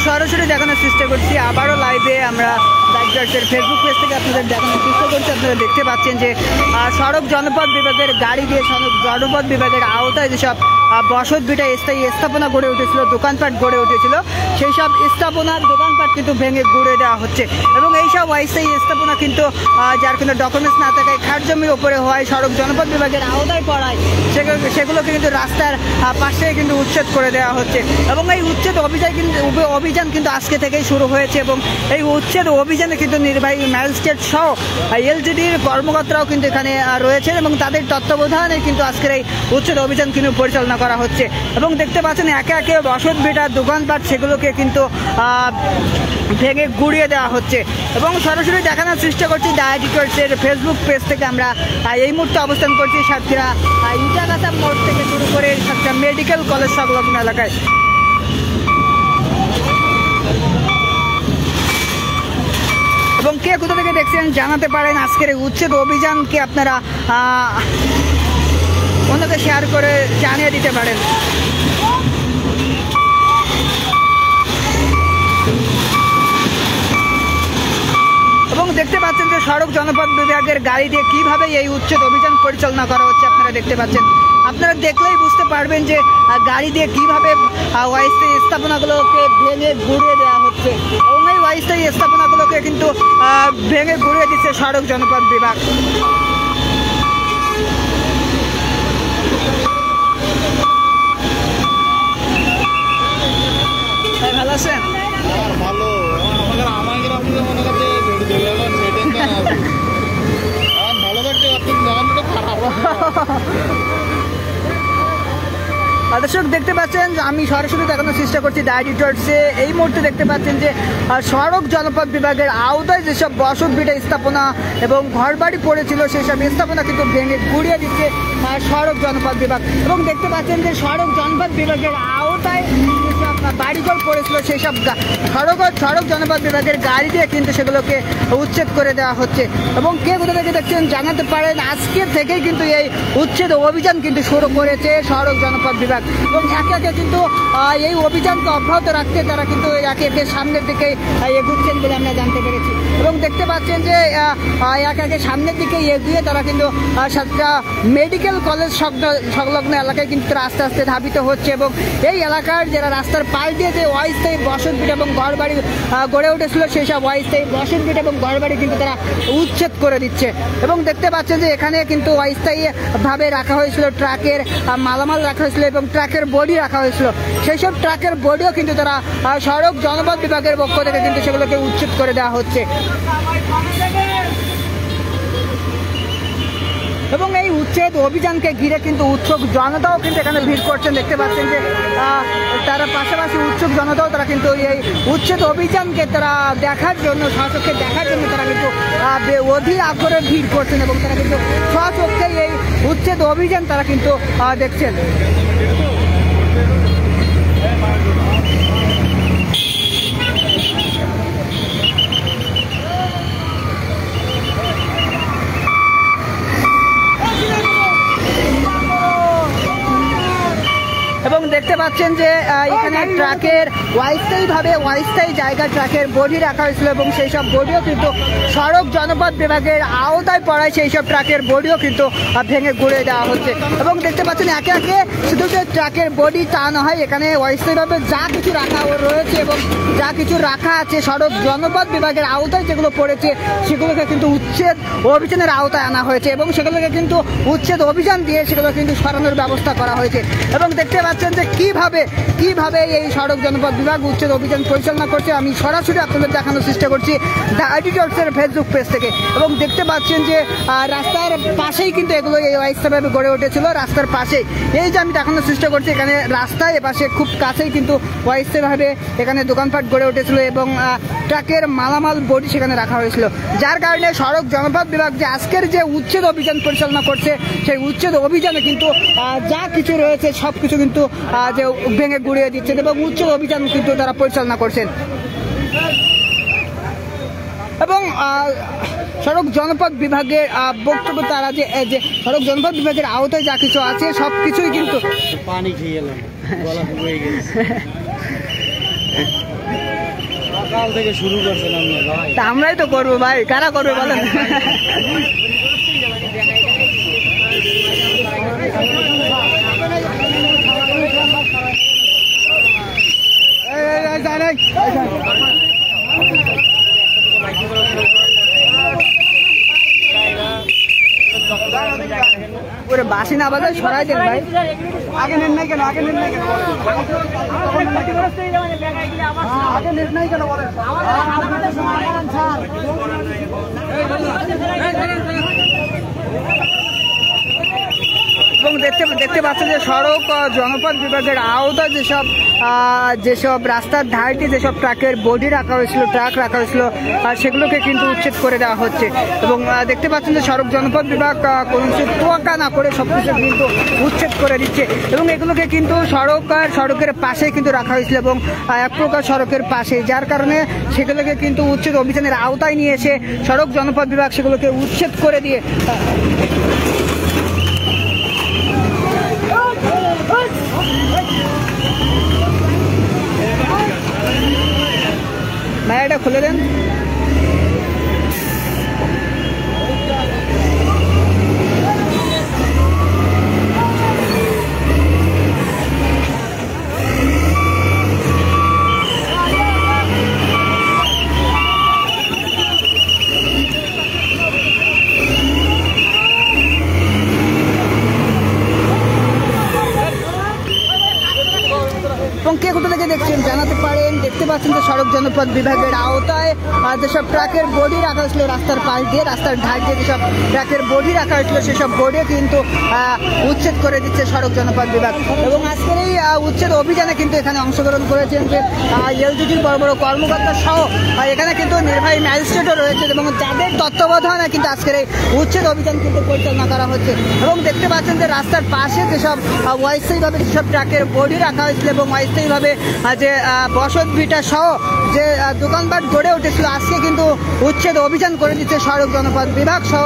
সরাসরি দেখানোর চেষ্টা করছি, আবারও লাইভে আমরা বাইকার্সের ফেসবুক পেজ থেকে আপনাদের দেখানোর চেষ্টা করছি। আপনারা দেখতে পাচ্ছেন যে সড়ক জনপথ বিভাগের গাড়ি দিয়ে সড়ক জনপথ বিভাগের আওতায় যেসব বসত ভিটা স্থায়ী স্থাপনা গড়ে উঠেছিল, দোকানপাট গড়ে উঠেছিল, সেই সব স্থাপনার দোকানপাট কিন্তু ভেঙে গুঁড়ে দেওয়া হচ্ছে। এবং এইসব অস্থায়ী স্থাপনা কিন্তু যার কোনো ডকুমেন্টস না থাকায় খাট জমির ওপরে হওয়ায় সড়ক জনপথ বিভাগের আওতায় পড়ায় সেগুলোকে কিন্তু রাস্তার পাশে কিন্তু উচ্ছেদ করে দেওয়া হচ্ছে। এবং এই উচ্ছেদ অভিযান কিন্তু আজকে থেকেই শুরু হয়েছে। এবং এই উচ্ছেদ অভিযানে কিন্তু নির্বাহী ম্যাজিস্ট্রেট সহ এলজিডির কর্মকর্তারাও কিন্তু এখানে রয়েছেন এবং তাদের তত্ত্বাবধানে কিন্তু আজকের এই উচ্ছেদ অভিযান কিন্তু পরিচালনা করা হচ্ছে। এবং দেখতে পাচ্ছেন একে একে বসত ভিটা দোকানপাট সেগুলোকে কিন্তু ভেঙে গুঁড়িয়ে দেওয়া হচ্ছে। এবং সরাসরি দেখানোর চেষ্টা করছি ডায়াটিকার্সের ফেসবুক পেজ থেকে আমরা এই মুহূর্তে অবস্থান করছি সাতক্ষীরা ইটাগাছা মোড় থেকে শুরু করে সাতক্ষীরা মেডিকেল কলেজ সংলগ্ন এলাকায়। এবং কে কোথা থেকে দেখছেন জানাতে পারেন। আজকের এই উচ্ছেদ অভিযানকে আপনারা অন্যকে শেয়ার করে জানিয়ে দিতে পারেন। এবং দেখতে পাচ্ছেন যে সড়ক জনপথ বিভাগের গাড়ি দিয়ে কিভাবে এই উচ্ছেদ অভিযান পরিচালনা করা হচ্ছে আপনারা দেখতে পাচ্ছেন। আপনারা দেখলেই বুঝতে পারবেন যে গাড়ি দিয়ে কিভাবে অস্থায়ী স্থাপনাগুলোকে ভেঙে গুঁড়িয়ে দেওয়া হচ্ছে। এবং এই অস্থায়ী স্থাপনাগুলোকে কিন্তু ভেঙে গুঁড়িয়ে দিচ্ছে সড়ক জনপথ বিভাগ। ভালো আছেন? দর্শক দেখতে পাচ্ছেন আমি সরাসরি দেখানোর চেষ্টা করছি ডায়াটিকার্সে। এই মুহূর্তে দেখতে পাচ্ছেন যে সড়ক জনপথ বিভাগের আওতায় যেসব বসত ভিটা স্থাপনা এবং ঘরবাড়ি পড়েছিল সেই সব স্থাপনা কিন্তু ভেঙে গুঁড়িয়ে দিচ্ছে সড়ক জনপথ বিভাগ। এবং দেখতে পাচ্ছেন যে সড়ক জনপথ বিভাগের আওতায় যেসব বাড়িঘর পড়েছিল সেই সব সড়ক জনপথ বিভাগের গাড়ি দিয়ে কিন্তু সেগুলোকে উচ্ছেদ করে দেওয়া হচ্ছে। এবং কে কোথা থেকে দেখছেন জানাতে পারেন। আজকে থেকেই কিন্তু এই উচ্ছেদ অভিযান কিন্তু শুরু করেছে সড়ক জনপথ বিভাগ। এবং একে একে কিন্তু এই অভিযানকে অব্যাহত রাখতে তারা কিন্তু একে একে সামনের দিকে এগুচ্ছেন বলে আমরা জানতে পেরেছি। এবং দেখতে পাচ্ছেন যে একে একে সামনের দিকে এগিয়ে তারা কিন্তু মেডিকেল কলেজ সংলগ্ন এলাকায় কিন্তু তারা আস্তে আস্তে ধাবিত হচ্ছে। এবং এই এলাকার যারা রাস্তার পাশ দিয়ে যে অস্থায়ী বসত ভিটা এবং ঘরবাড়ি গড়ে উঠেছিল সেই সব অস্থায়ী বসত ভিটা এবং ঘরবাড়ি কিন্তু তারা উচ্ছেদ করে দিচ্ছে। এবং দেখতে পাচ্ছেন যে এখানে কিন্তু অস্থায়ীভাবে রাখা হয়েছিল ট্রাকের মালামাল রাখা হয়েছিল এবং ট্রাকের বডি রাখা হয়েছিল। সেই সব ট্রাকের বডিও কিন্তু তারা সড়ক জনপথ বিভাগের পক্ষ থেকে কিন্তু সেগুলোকে উচ্ছেদ করে দেওয়া হচ্ছে। এবং এই উচ্ছেদ অভিযানকে ঘিরে কিন্তু উৎসুক জনতাও কিন্তু এখানে ভিড় করছেন। দেখতে পাচ্ছেন যে তারা পাশাপাশি উৎসুক জনতাও তারা কিন্তু এই উচ্ছেদ অভিযানকে তারা দেখার জন্য স্বচক্ষে দেখার জন্য তারা কিন্তু অধীর আগ্রহে ভিড় করছেন এবং তারা কিন্তু স্বচক্ষে এই উচ্ছেদ অভিযান তারা কিন্তু দেখছেন। এবং দেখতে পাচ্ছেন যে এখানে ট্রাকের অস্থায়ী জায়গায় ট্রাকের বডি রাখা হয়েছিল এবং সেই সব বডিও কিন্তু সড়ক জনপথ বিভাগের আওতায় পড়ায় সেই সব ট্রাকের বডিও কিন্তু ভেঙে গুঁড়িয়ে দেওয়া হচ্ছে। এবং দেখতে পাচ্ছেন একে একে শুধু যে ট্রাকের বডি তা নয়, এখানে অস্থায়ীভাবে যা কিছু রাখা রয়েছে এবং যা কিছু রাখা আছে সড়ক জনপথ বিভাগের আওতায় যেগুলো পড়েছে সেগুলোকে কিন্তু উচ্ছেদ অভিযানের আওতায় আনা হয়েছে এবং সেগুলোকে কিন্তু উচ্ছেদ অভিযান দিয়ে সেগুলো কিন্তু সরানোর ব্যবস্থা করা হয়েছে। এবং দেখতে পাচ্ছেন যে কিভাবে এই সড়ক জনপথ বিভাগ উচ্ছেদ অভিযান পরিচালনা করছে আমি সরাসরি আপনাদের দেখানোর চেষ্টা করছি ডায়াটিকার্সের ফেসবুক পেজ থেকে। এবং দেখতে পাচ্ছেন যে রাস্তার পাশেই কিন্তু এগুলো এই অস্থায়ীভাবে গড়ে উঠেছিল। রাস্তার পাশেই এই যে আমি দেখানোর চেষ্টা করছি এখানে রাস্তায় এপাশে খুব কাছেই কিন্তু অস্থায়ীভাবে এখানে দোকানপাট গড়ে উঠেছিল এবং ট্রাকের মালামাল বডি সেখানে রাখা হয়েছিল, যার কারণে সড়ক জনপথ বিভাগ যে আজকের যে উচ্ছেদ অভিযান পরিচালনা করছে সেই উচ্ছেদ অভিযানে কিন্তু যা কিছু রয়েছে সব কিছু কিন্তু যে ভেঙে গুঁড়িয়ে দিচ্ছেন এবং উচ্ছেদ অভিযান কিন্তু তারা পরিচালনা করছেন। এবং সড়ক জনপথ বিভাগের বক্তব্য তারা যে সড়ক জনপথ বিভাগের আওতায় যা কিছু আছে সব কিছুই কিন্তু পানি খেয়ে গেলাম। সকাল থেকে শুরু করছিলাম ভাই, তা আমরাই তো করবো ভাই, কারা করবে বলেন? ওরে বাসি না বাজায় সরাই দেন ভাই। আগে নেন নাই কেন? আগে নেন নাই কেন? আগে নেন নাই কেন বলেন? এবং দেখতে পাচ্ছেন যে সড়ক জনপদ বিভাগের আওতায় যেসব রাস্তার ধারটি যেসব ট্রাকের বডি রাখা হয়েছিল, ট্রাক রাখা হয়েছিল, সেগুলোকে কিন্তু উচ্ছেদ করে দেওয়া হচ্ছে। এবং দেখতে পাচ্ছেন যে সড়ক জনপদ বিভাগ কোনো কিছু তোয়াক্কা না করে সবকিছু কিন্তু উচ্ছেদ করে দিচ্ছে। এবং এগুলোকে কিন্তু সড়কের পাশেই কিন্তু রাখা হয়েছিল এবং এক প্রকার সড়কের পাশে, যার কারণে সেগুলোকে কিন্তু উচ্ছেদ অভিযানের আওতায় নিয়ে এসে সড়ক জনপদ বিভাগ সেগুলোকে উচ্ছেদ করে দিয়ে ভাই এটা খুলে দেন। এবং কে কোথা থেকে দেখছেন জানাতে পারেন। দেখতে পাচ্ছেন যে সড়ক জনপদ বিভাগের আওতায় যেসব ট্রাকের বডি রাখা হয়েছিল রাস্তার পাশ দিয়ে, রাস্তার ধার দিয়ে যেসব ট্রাকের বডি রাখা হয়েছিল সেসব বডি কিন্তু উচ্ছেদ করে দিচ্ছে সড়ক জনপদ বিভাগ। এবং আজকের এই উচ্ছেদ অভিযানে কিন্তু এখানে অংশগ্রহণ করেছেন যে এলজিটির বড় বড় কর্মকর্তা সহ এখানে কিন্তু নির্বাহী ম্যাজিস্ট্রেটও রয়েছে এবং যাদের তত্ত্বাবধানে কিন্তু আজকের এই উচ্ছেদ অভিযান কিন্তু পরিচালনা করা হচ্ছে। এবং দেখতে পাচ্ছেন যে রাস্তার পাশে যেসব অস্থায়ীভাবে যেসব ট্রাকের বডি রাখা হয়েছিল এবং অস্থায়ীভাবে যে বসত ভিটা সহ যে দোকানপাট গড়ে উঠেছিল, আজকে কিন্তু উচ্ছেদ অভিযান করে দিচ্ছে সড়ক জনপদ বিভাগ সহ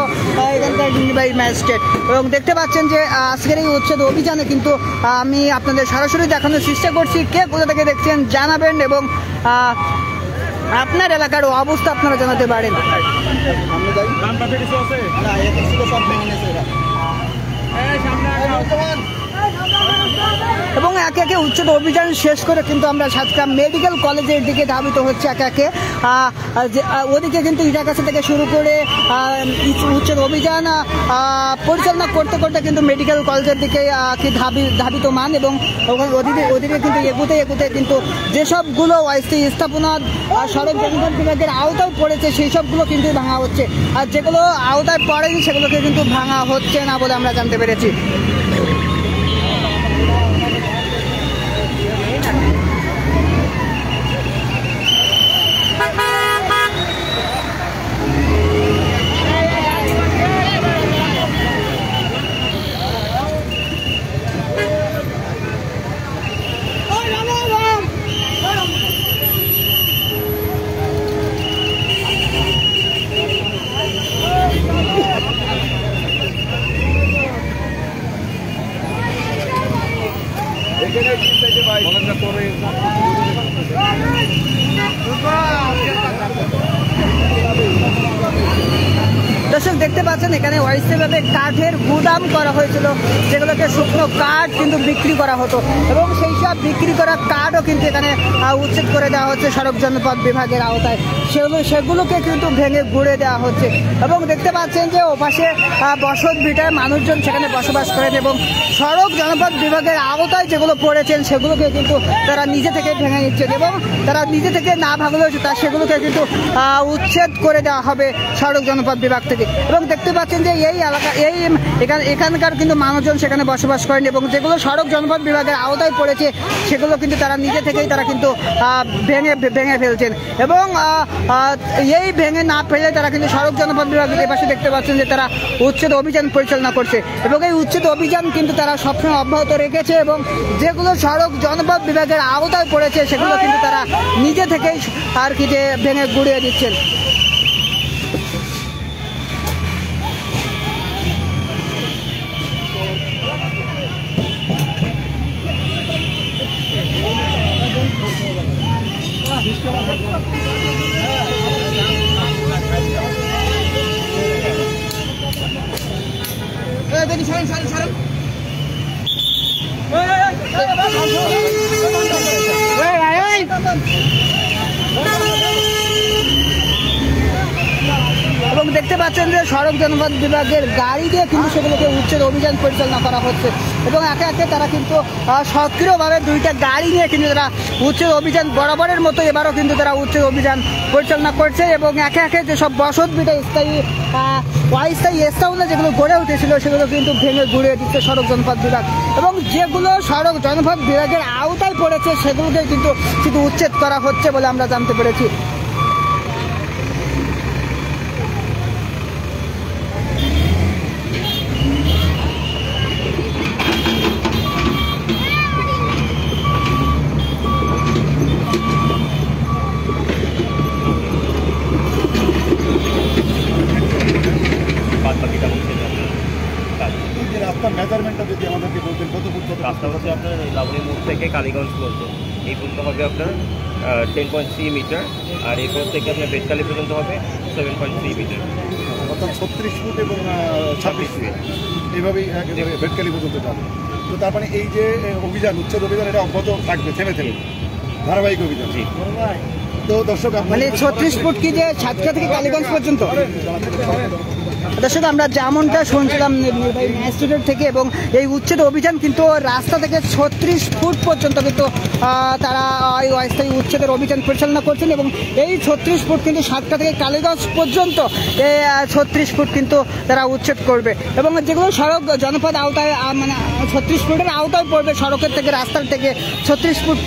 এখানকার নির্বাহী ম্যাজিস্ট্রেট। এবং দেখতে পাচ্ছেন যে আজকের এই উচ্ছেদ অভিযানে কিন্তু আমি আপনাদের সরাসরি দেখানোর চেষ্টা করছি। কে কোথা থেকে দেখছেন জানাবেন এবং আপনার এলাকার অবস্থা আপনারা জানাতে পারেন। এবং একে একে উচ্ছেদ অভিযান শেষ করে কিন্তু আমরা সাতগ্রাম মেডিকেল কলেজের দিকে ধাবিত হচ্ছে একে একে। ওদিকে কিন্তু ইটাকাছা থেকে শুরু করে উচ্ছেদ অভিযান পরিচালনা করতে করতে কিন্তু মেডিকেল কলেজের দিকে ধাবিত মান। এবং ওদিকে কিন্তু এগুতে কিন্তু যেসবগুলো অস্থায়ী স্থাপনা সড়ক জনপদ বিভাগের আওতায় পড়েছে সেই সবগুলো কিন্তু ভাঙা হচ্ছে, আর যেগুলো আওতায় পড়েনি সেগুলোকে কিন্তু ভাঙা হচ্ছে না বলে আমরা জানতে পেরেছি। দর্শক দেখতে পাচ্ছেন এখানে অস্থায়ীভাবে কাঠের গুদাম করা হয়েছিল, যেগুলোকে শুকনো কাঠ কিন্তু বিক্রি করা হতো এবং সেই সব বিক্রি করা কাঠও কিন্তু এখানে উচ্ছেদ করে দেওয়া হচ্ছে সড়ক জনপদ বিভাগের আওতায়। সেগুলোকে কিন্তু ভেঙে গুঁড়ে দেওয়া হচ্ছে। এবং দেখতে পাচ্ছেন যে ওপাশে বসত ভিটায় মানুষজন সেখানে বসবাস করেন এবং সড়ক জনপদ বিভাগের আওতায় যেগুলো পড়েছেন সেগুলোকে কিন্তু তারা নিজে থেকে ভেঙে নিচ্ছেন এবং তারা নিজে থেকে না ভাঙলেও সেগুলোকে কিন্তু উচ্ছেদ করে দেওয়া হবে সড়ক জনপদ বিভাগ থেকে। এবং দেখতে পাচ্ছেন যে এই এলাকা এখানকার কিন্তু মানুষজন সেখানে বসবাস করেন এবং যেগুলো সড়ক জনপদ বিভাগের আওতায় পড়েছে সেগুলো কিন্তু তারা নিজে থেকেই তারা কিন্তু ভেঙে ফেলছেন। এবং এই ভেঙে না ফেলে তারা কিন্তু সড়ক জনপদ বিভাগের পাশে দেখতে পাচ্ছেন যে তারা উচ্ছেদ অভিযান পরিচালনা করছে এবং এই উচ্ছেদ অভিযান কিন্তু তারা সবসময় অব্যাহত রেখেছে এবং যেগুলো সড়ক জনপদ বিভাগের আওতায় পড়েছে সেগুলো কিন্তু তারা নিজে থেকেই আর কি যে ভেঙে গুঁড়িয়ে দিচ্ছেন। এবং দেখতে পাচ্ছেন যে সড়ক জনপথ বিভাগের গাড়ি দিয়ে কিন্তু সেগুলোকে উচ্ছেদ অভিযান পরিচালনা করা হচ্ছে এবং একে একে তারা কিন্তু সক্রিয়ভাবে দুইটা গাড়ি নিয়ে কিন্তু তারা উচ্ছেদ অভিযান বরাবরের মতো এবারও কিন্তু তারা উচ্ছেদ অভিযান পরিচালনা করছে এবং একে একে যেসব বসত ভিটা স্থায়ী অস্থায়ী স্থাপনা যেগুলো গড়ে উঠেছিল সেগুলো কিন্তু ভেঙে ঘুরিয়ে দিচ্ছে সড়ক জনপথ বিভাগ এবং যেগুলো সড়ক জনপথ বিভাগের আওতায় পড়েছে সেগুলোকে কিন্তু শুধু উচ্ছেদ করা হচ্ছে বলে আমরা জানতে পেরেছি। মেজারমেন্টটা যদি আমাদেরকে বলতেন কত ফুট কত রাস্তা হচ্ছে আপনার লাবণী মোড় থেকে কালীগঞ্জ পর্যন্ত এই পর্যন্ত হবে আপনার 10.3 মিটার আর এই পর থেকে আপনার বেতকালী পর্যন্ত হবে 7.3 মিটার অর্থাৎ 36 ফুট এবং 26 ফিট এইভাবেই বেতকালী পর্যন্ত যাবে। তো তার মানে এই যে অভিযান উচ্ছেদ অভিযান এটা অব্যাহত থাকবে থেমে থেমে ধারাবাহিক অভিযান। তো দর্শক মানে 36 ফুট কি যে সাতক্ষীরা থেকে কালীগঞ্জ পর্যন্ত দর্শক আমরা যেমনটা শুনছিলাম নির্বাহী ম্যাজিস্ট্রেট থেকে এবং এই উচ্ছেদ অভিযান কিন্তু রাস্তা থেকে 36 ফুট পর্যন্ত কিন্তু তারা এই অস্থায়ী উচ্ছেদের অভিযান পরিচালনা করছেন এবং এই 36 ফুট কিন্তু সাতক্ষীরা থেকে কালীগঞ্জ পর্যন্ত এই 36 ফুট কিন্তু তারা উচ্ছেদ করবে এবং যেগুলো সড়ক জনপদ আওতায় মানে 36 ফুটের আওতায় পড়বে সড়কের থেকে রাস্তার থেকে 36 ফুট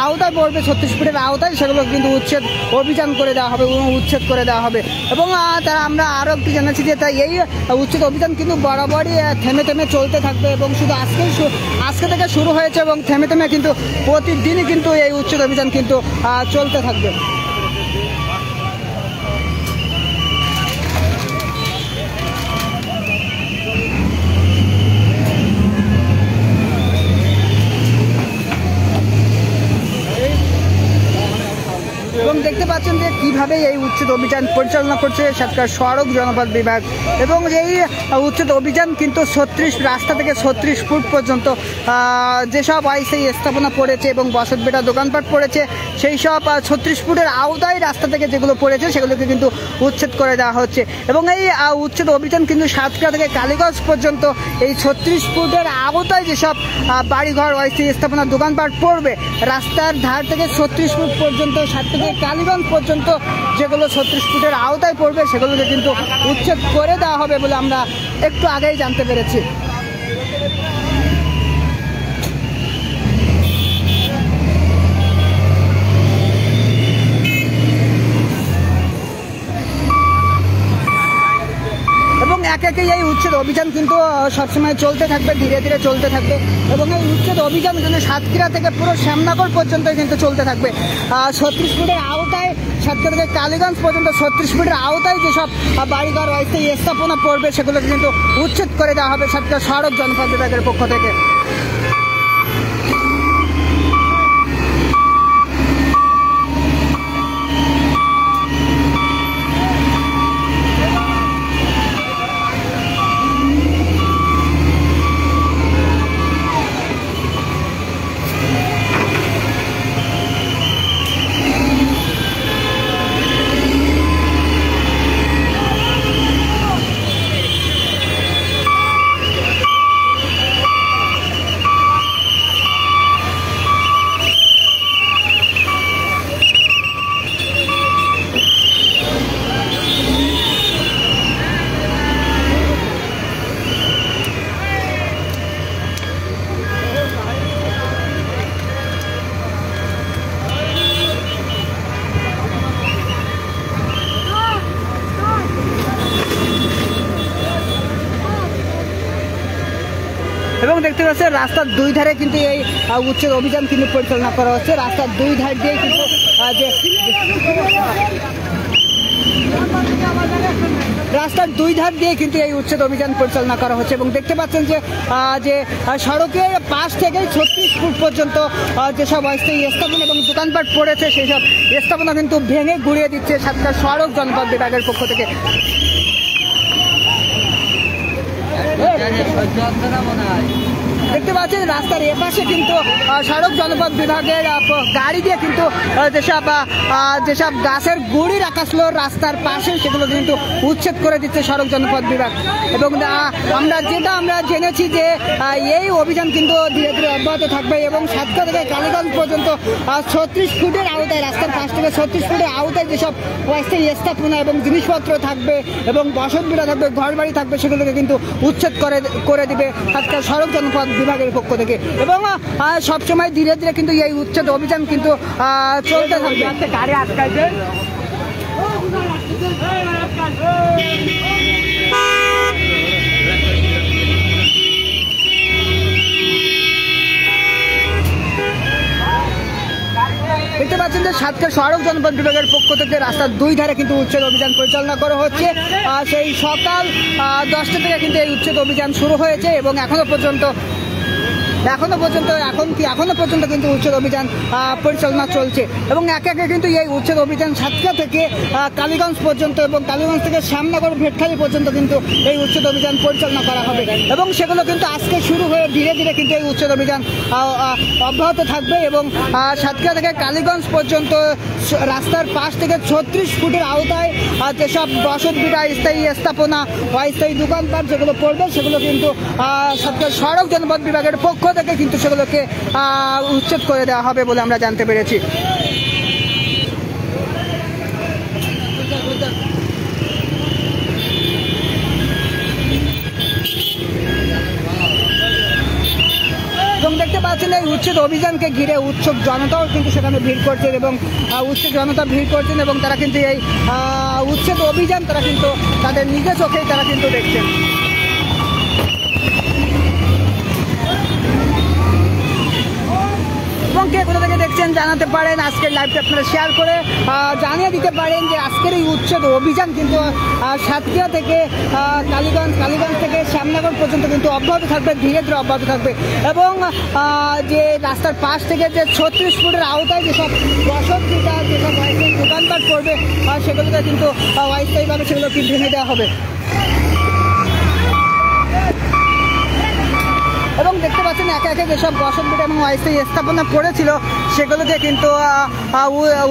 আওতায় পড়বে 36 ফুটের আওতায় সেগুলো কিন্তু উচ্ছেদ অভিযান করে দেওয়া হবে উচ্ছেদ করে দেওয়া হবে এবং তারা আমরা আরও একটু জানাচ্ছি যে তাই এই উচ্ছেদ অভিযান কিন্তু বরাবরই থেমে থেমে চলতে থাকবে এবং শুধু আজকে থেকে শুরু হয়েছে এবং থেমে থেমে কিন্তু প্রতিদিনই কিন্তু এই উচ্ছেদ অভিযান কিন্তু চলতে থাকবে। এবং দেখতে পাচ্ছেন যে কীভাবে এই উচ্ছেদ অভিযান পরিচালনা করছে সাতক্ষীরা সড়ক জনপথ বিভাগ এবং এই উচ্ছেদ অভিযান কিন্তু 36 রাস্তা থেকে 36 ফুট পর্যন্ত যেসব অস্থায়ী স্থাপনা পড়েছে এবং বসত ভিটা দোকানপাট পড়েছে সেই সব 36 ফুটের আওতায় রাস্তা থেকে যেগুলো পড়েছে সেগুলোকে কিন্তু উচ্ছেদ করে দেওয়া হচ্ছে এবং এই উচ্ছেদ অভিযান কিন্তু সাতক্ষীরা থেকে কালীগঞ্জ পর্যন্ত এই 36 ফুটের আওতায় যেসব বাড়িঘর অস্থায়ী স্থাপনা দোকানপাট পড়বে রাস্তার ধার থেকে 36 ফুট পর্যন্ত সাতক্ষীরা কালীগঞ্জ পর্যন্ত যেগুলো 36 ফুটের আওতায় পড়বে সেগুলোকে কিন্তু উচ্ছেদ করে দেওয়া হবে বলে আমরা একটু আগেই জানতে পেরেছি। এবং এক একে এই উচ্ছেদ অভিযান কিন্তু সবসময় চলতে থাকবে ধীরে ধীরে চলতে থাকবে এবং এই উচ্ছেদ অভিযান কিন্তু সাতক্ষীরা থেকে পুরো শ্যামনগর পর্যন্ত কিন্তু চলতে থাকবে 36 ফুটের আওতায় সাতক্ষীরা থেকে কালীগঞ্জ পর্যন্ত 36 ফুটের আওতায় যেসব বাড়িঘর অস্থায়ী স্থাপনা পড়বে সেগুলোকে কিন্তু উচ্ছেদ করে দেওয়া হবে সাতক্ষীরা সড়ক জনপথ বিভাগের পক্ষ থেকে। এবং দেখতে পাচ্ছেন রাস্তার দুই ধারে কিন্তু এই উচ্ছেদ অভিযান কিন্তু পরিচালনা করা হচ্ছে রাস্তার দুই ধার দিয়ে কিন্তু যে রাস্তার দুই ধার দিয়ে কিন্তু এই উচ্ছেদ অভিযান পরিচালনা করা হচ্ছে এবং দেখতে পাচ্ছেন যে সড়কের পাশ থেকে 36 ফুট পর্যন্ত যেসব অস্থায়ী স্থাপনা এবং দোকানপাট পড়েছে সেই সব স্থাপনা কিন্তু ভেঙে গুড়িয়ে দিচ্ছে সাতক্ষীরা সড়ক জনপদ বিভাগের পক্ষ থেকে। দেখতে পাচ্ছেন রাস্তার এপাশে কিন্তু সড়ক জনপদ বিভাগের গাড়ি দিয়ে কিন্তু যেসব গাছের গুড়ি রাখা ছিল রাস্তার পাশে সেগুলো কিন্তু উচ্ছেদ করে দিচ্ছে সড়ক জনপদ বিভাগ। এবং আমরা জেনেছি যে এই অভিযান কিন্তু ধীরে ধীরে অব্যাহত থাকবে এবং সাতক্ষীরা থেকে কালীগঞ্জ পর্যন্ত 36 ফুটের আওতায় রাস্তার পাশ থেকে 36 ফুটের আওতায় যেসব অস্থায়ী স্থাপনা এবং জিনিসপত্র থাকবে এবং বসতভিটা থাকবে, ঘরবাড়ি থাকবে, সেগুলোকে কিন্তু উচ্ছেদ করে দিবে সাতক্ষীরা সড়ক জনপদ বিভাগের পক্ষ থেকে। এবং সবসময় ধীরে ধীরে কিন্তু এই উচ্ছেদ অভিযান কিন্তু চলতে থাকবে। গাড়ি আটকাইছে দেখতে পাচ্ছেন যে সাতক্ষীরা সড়ক জনপদ বিভাগের পক্ষ থেকে রাস্তার দুই ধারে কিন্তু উচ্ছেদ অভিযান পরিচালনা করা হচ্ছে। সেই সকাল 10টা থেকে কিন্তু এই উচ্ছেদ অভিযান শুরু হয়েছে এবং এখনো পর্যন্ত কিন্তু উচ্ছেদ অভিযান পরিচালনা চলছে এবং একে একে কিন্তু এই উচ্ছেদ অভিযান সাতক্ষীরা থেকে কালীগঞ্জ পর্যন্ত এবং কালীগঞ্জ থেকে শ্যামনগর ভেটখালি পর্যন্ত কিন্তু এই উচ্ছেদ অভিযান পরিচালনা করা হবে এবং সেগুলো কিন্তু আজকে শুরু হয়ে ধীরে ধীরে কিন্তু এই উচ্ছেদ অভিযান অব্যাহত থাকবে এবং সাতক্ষীরা থেকে কালীগঞ্জ পর্যন্ত রাস্তার পাশ থেকে 36 ফুটের আওতায় যেসব বসতভিটা, স্থায়ী স্থাপনা, অস্থায়ী দোকানপাট যেগুলো পড়বে সেগুলো কিন্তু সাতক্ষীরা সড়ক জনপদ বিভাগের পক্ষ থেকে কিন্তু সেগুলোকে উচ্ছেদ করে দেওয়া হবে বলে আমরা জানতে পেরেছি। এবং দেখতে পাচ্ছেন এই উচ্ছেদ অভিযানকে ঘিরে উৎসুক জনতাও কিন্তু সেখানে ভিড় করছেন এবং উৎসুক জনতা ভিড় করছেন এবং তারা কিন্তু এই উচ্ছেদ অভিযান তারা কিন্তু তাদের নিজের চোখেই তারা কিন্তু দেখছেন। এবং কে কোথা থেকে দেখছেন জানাতে পারেন, আজকের লাইভটা আপনারা শেয়ার করে জানিয়ে দিতে পারেন যে আজকের এই উচ্ছেদ অভিযান কিন্তু সাতক্ষীরা থেকে কালীগঞ্জ থেকে শ্যামনগর পর্যন্ত কিন্তু অব্যাহত থাকবে, ধীরে ধীরে অব্যাহত থাকবে এবং যে রাস্তার পাশ থেকে যে 36 ফুটের আওতায় যেসব বসতভিটা, যেসব অস্থায়ী দোকানপাট পড়বে সেগুলোকে কিন্তু অস্থায়ীভাবে সেগুলো কিন্তু ভেঙে দেওয়া হবে। এবং দেখতে পাচ্ছেন একে একে যেসব বসতভিটা এবং অস্থায়ী স্থাপনা পড়েছিল সেগুলোকে কিন্তু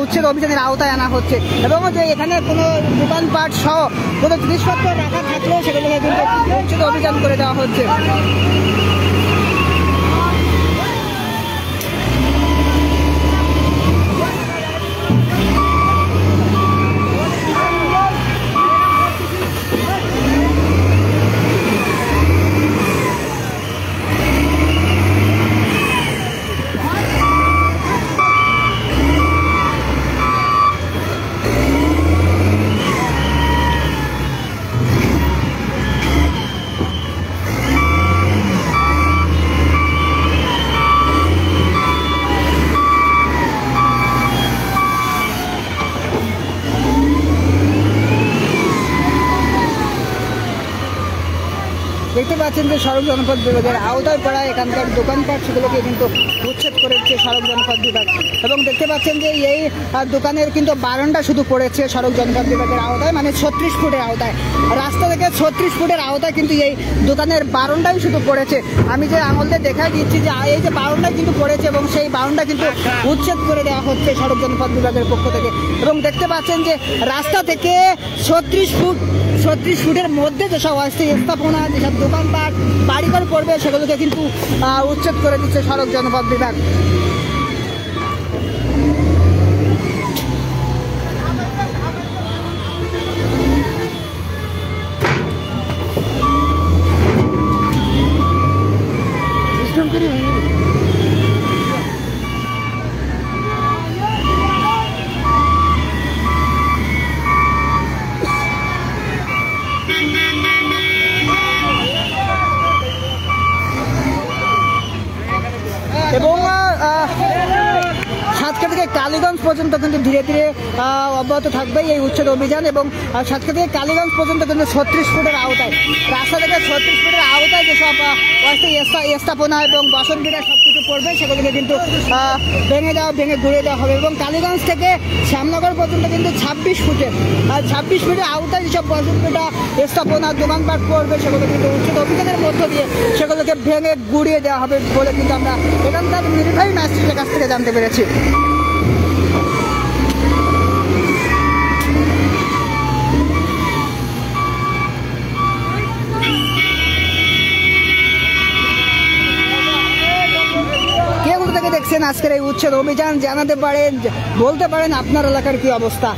উচ্ছেদ অভিযানের আওতায় আনা হচ্ছে এবং যে এখানে কোনো দোকানপাট সহ কোনো জিনিসপত্র রাখা থাকলেও সেগুলোকে কিন্তু উচ্ছেদ অভিযান করে দেওয়া হচ্ছে। দেখতে পাচ্ছেন যে সড়ক জনপদ বিভাগের আওতায় পড়া এখানকার দোকানপাট সেগুলোকে কিন্তু উচ্ছেদ করেছে সড়ক জনপদ বিভাগ এবং দেখতে পাচ্ছেন যে এই দোকানের কিন্তু বারান্দা শুধু পড়েছে সড়ক জনপদ বিভাগের আওতায়, মানে 36 ফুটের আওতায়। রাস্তা থেকে 36 ফুটের আওতায় কিন্তু এই দোকানের বারান্দাই শুধু পড়েছে। আমি যে আঙুলতে দেখাই দিচ্ছি যে এই যে বারান্দা কিন্তু পড়েছে এবং সেই বারান্দা কিন্তু উচ্ছেদ করে দেওয়া হচ্ছে সড়ক জনপদ বিভাগের পক্ষ থেকে এবং দেখতে পাচ্ছেন যে রাস্তা থেকে 36 ফুটের মধ্যে যেসব অস্থায়ী স্থাপনা, যেসব দোকানপাট, বাড়িঘর পড়বে সেগুলোকে কিন্তু উচ্ছেদ করে দিচ্ছে সড়ক জনপদ বিভাগ। এবং সাতক্ষীরা কালীগঞ্জ পর্যন্ত কিন্তু ধীরে ধীরে অব্যাহত থাকবে এই উচ্ছেদ অভিযান এবং সাতক্ষীরা থেকে কালীগঞ্জ পর্যন্ত কিন্তু 36 ফুটের আওতায়, রাস্তা থেকে 36 ফুটের আওতায় যেসব স্থাপনা এবং বসতভিটা সব কিছু পড়বে সেগুলোকে কিন্তু ভেঙে ঘুরিয়ে দেওয়া হবে এবং কালীগঞ্জ থেকে শ্যামনগর পর্যন্ত কিন্তু 26 ফুটের আওতায় যেসব বসতভিটা স্থাপনা দোকানপাট পড়বে সেগুলো কিন্তু উচ্ছেদ অভিযানের মধ্য দিয়ে সেগুলোকে ভেঙে গুড়িয়ে দেওয়া হবে বলে কিন্তু আমরা এখানকার নির্বাহী ম্যাজিস্ট্রেটের কাছ থেকে জানতে পেরেছি। কে কোথা থেকে দেখছেন আজকের এই উচ্ছেদ অভিযান জানাতে পারেন, বলতে পারেন আপনার এলাকার কি অবস্থা।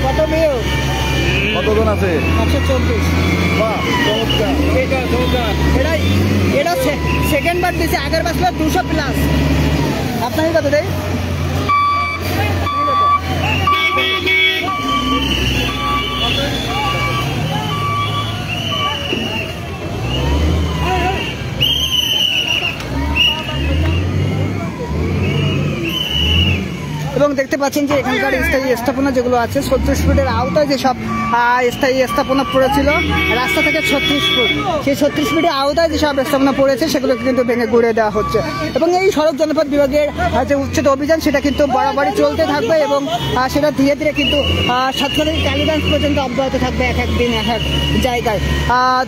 কত মেয়ে কতজন আছে? 124। বাহ, চমৎকার। এটা সেকেন্ড বার দিয়েছে, আগের বার ছিল 200+। আপনাকে কত দেয়? এবং দেখতে পাচ্ছেন যে এখানকার স্থায়ী স্থাপনা যেগুলো আছে 36 ফুটের আওতায় যেসব স্থায়ী স্থাপনা পড়েছিল রাস্তা থেকে 36 ফুট, সেই 36 ফুটের আওতায় যেসব স্থাপনা পড়েছে সেগুলোকে কিন্তু ভেঙে ঘুরে দেওয়া হচ্ছে এবং এই সড়ক জনপথ বিভাগের যে উচ্ছেদ অভিযান সেটা কিন্তু বরাবরই চলতে থাকবে এবং সেটা ধীরে ধীরে কিন্তু সাতক্ষীরা থেকে কালীগঞ্জ পর্যন্ত অব্যাহত থাকবে এক এক দিন এক এক জায়গায়।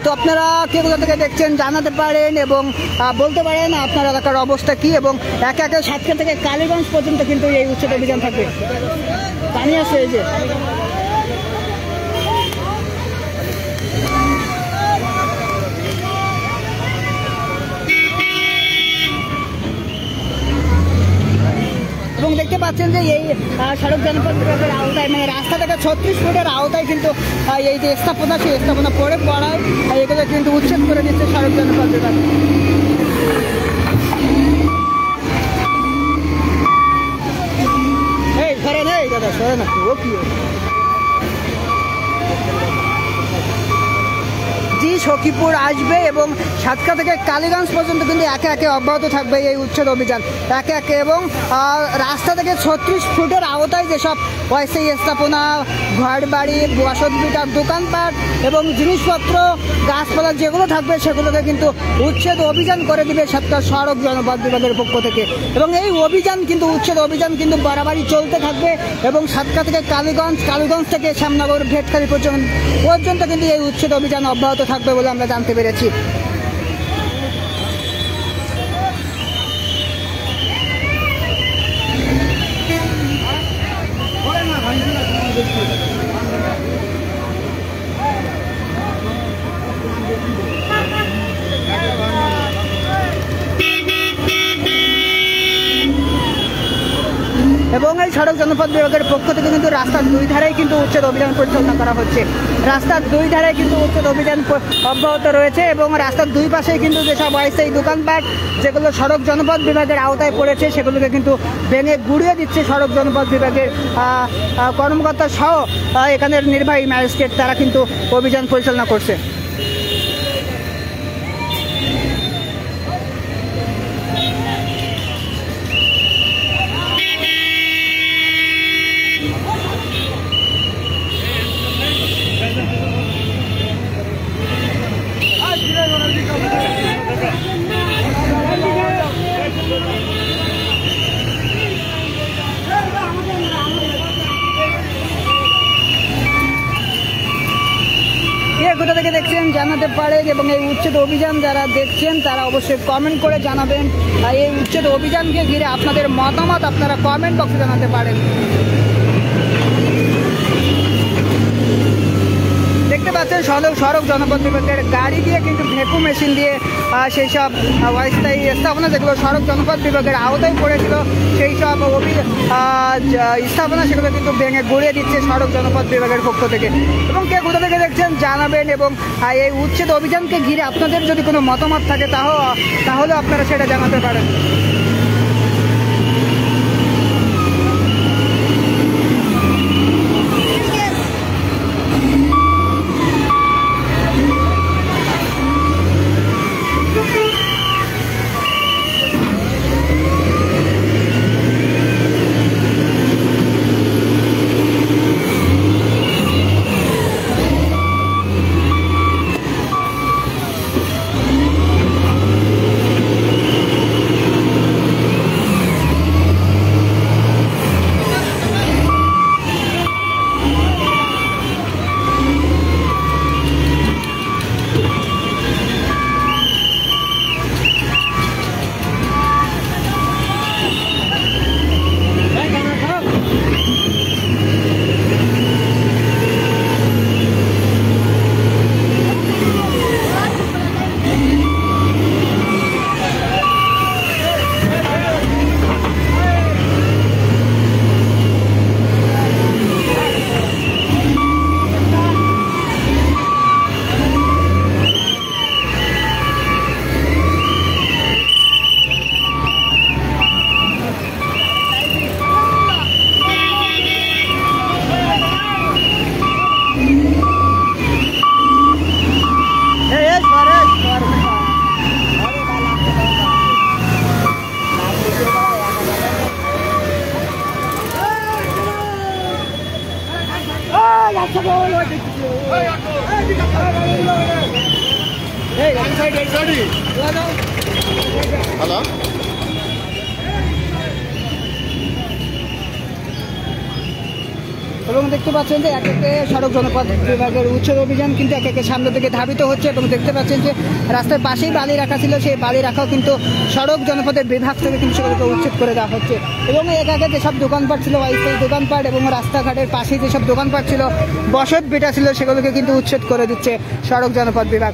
তো আপনারা কে কোথা থেকে দেখছেন জানাতে পারেন এবং বলতে পারেন আপনার এলাকার অবস্থা কি এবং একে একে সাতক্ষীরা থেকে কালীগঞ্জ পর্যন্ত কিন্তু এই উচ্ছেদ অভিযান থাকবে। পানি আছে এই যে এবং দেখতে পাচ্ছেন যে এই সড়ক জনপথ বিভাগের আওতায় মানে রাস্তা থেকে 36 ফুটের আওতায় কিন্তু এই যে স্থাপনা সেই স্থাপনা পড়ায় এগুলো কিন্তু উচ্ছেদ করে দিচ্ছে সড়ক জনপথ বিভাগ। এই ধরে নেই দাদা, সরে না ও কি জি সখীপুর আসবে এবং সাতক্ষীরা থেকে কালীগঞ্জ পর্যন্ত কিন্তু একে একে অব্যাহত থাকবে এই উচ্ছেদ অভিযান একে একে এবং রাস্তা থেকে 36 ফুটের আওতায় যেসব অস্থায়ী স্থাপনা ঘর বাড়ি বসতভিটা দোকানপাট এবং জিনিসপত্র গাছপালা যেগুলো থাকবে সেগুলোকে কিন্তু উচ্ছেদ অভিযান করে দিবে সাতক্ষীরা সড়ক জনপথ বিভাগের পক্ষ থেকে এবং এই অভিযান কিন্তু উচ্ছেদ অভিযান কিন্তু বাড়াবাড়ি চলতে থাকবে এবং সাতক্ষীরা থেকে কালীগঞ্জ থেকে শ্যামনগর ভেটকালি পর্যন্ত কিন্তু এই উচ্ছেদ অভিযান অব্যাহত থাকবে বলে আমরা জানতে পেরেছি। এবং এই সড়ক জনপথ বিভাগের পক্ষ থেকে কিন্তু রাস্তার দুই ধারেই কিন্তু উচ্ছেদ অভিযান পরিচালনা করা হচ্ছে। রাস্তার দুই ধারে কিন্তু উচ্ছেদ অভিযান অব্যাহত রয়েছে এবং রাস্তার দুই পাশেই কিন্তু যেসব অস্থায়ী দোকানপাট যেগুলো সড়ক জনপথ বিভাগের আওতায় পড়েছে সেগুলোকে কিন্তু ভেঙে গুড়িয়ে দিচ্ছে সড়ক জনপথ বিভাগের কর্মকর্তা সহ এখানের নির্বাহী ম্যাজিস্ট্রেট, তারা কিন্তু অভিযান পরিচালনা করছে। কোথা থেকে দেখছেন জানাতে পারেন এবং এই উচ্ছেদ অভিযান যারা দেখছেন তারা অবশ্যই কমেন্ট করে জানাবেন। এই উচ্ছেদ অভিযানকে ঘিরে আপনাদের মতামত আপনারা কমেন্ট বক্সে জানাতে পারেন। দেখতে পাচ্ছেন সড়ক জনপদ বিভাগের গাড়ি দিয়ে কিন্তু ভেকু মেশিন দিয়ে সেই সব অস্থায়ী স্থাপনা যেগুলো সড়ক জনপদ বিভাগের আওতায় পড়েছিল সেই সব স্থাপনা সেগুলো কিন্তু ভেঙে গড়িয়ে দিচ্ছে সড়ক জনপদ বিভাগের পক্ষ থেকে। এবং কে কোথা থেকে দেখছেন জানাবেন, এবং এই উচ্ছেদ অভিযানকে ঘিরে আপনাদের যদি কোনো মতামত থাকে তাহলে আপনারা সেটা জানাতে পারেন। হ্যালো, এবং দেখতে পাচ্ছেন যে এক একে সড়ক জনপদ বিভাগের উচ্ছেদ অভিযান কিন্তু এক একে সামনের দিকে ধাবিত হচ্ছে। এবং দেখতে পাচ্ছেন যে রাস্তার পাশেই বালি রাখা ছিল, সেই বালি রাখাও কিন্তু সড়ক জনপদের বিভাগ থেকে কিন্তু সেগুলোকে উচ্ছেদ করে দেওয়া হচ্ছে। এবং এর আগে যেসব দোকানপাট ছিল অস্থায়ী দোকানপাট এবং রাস্তাঘাটের পাশেই যেসব দোকানপাট ছিল বসত ভিটা ছিল সেগুলোকে কিন্তু উচ্ছেদ করে দিচ্ছে সড়ক জনপদ বিভাগ।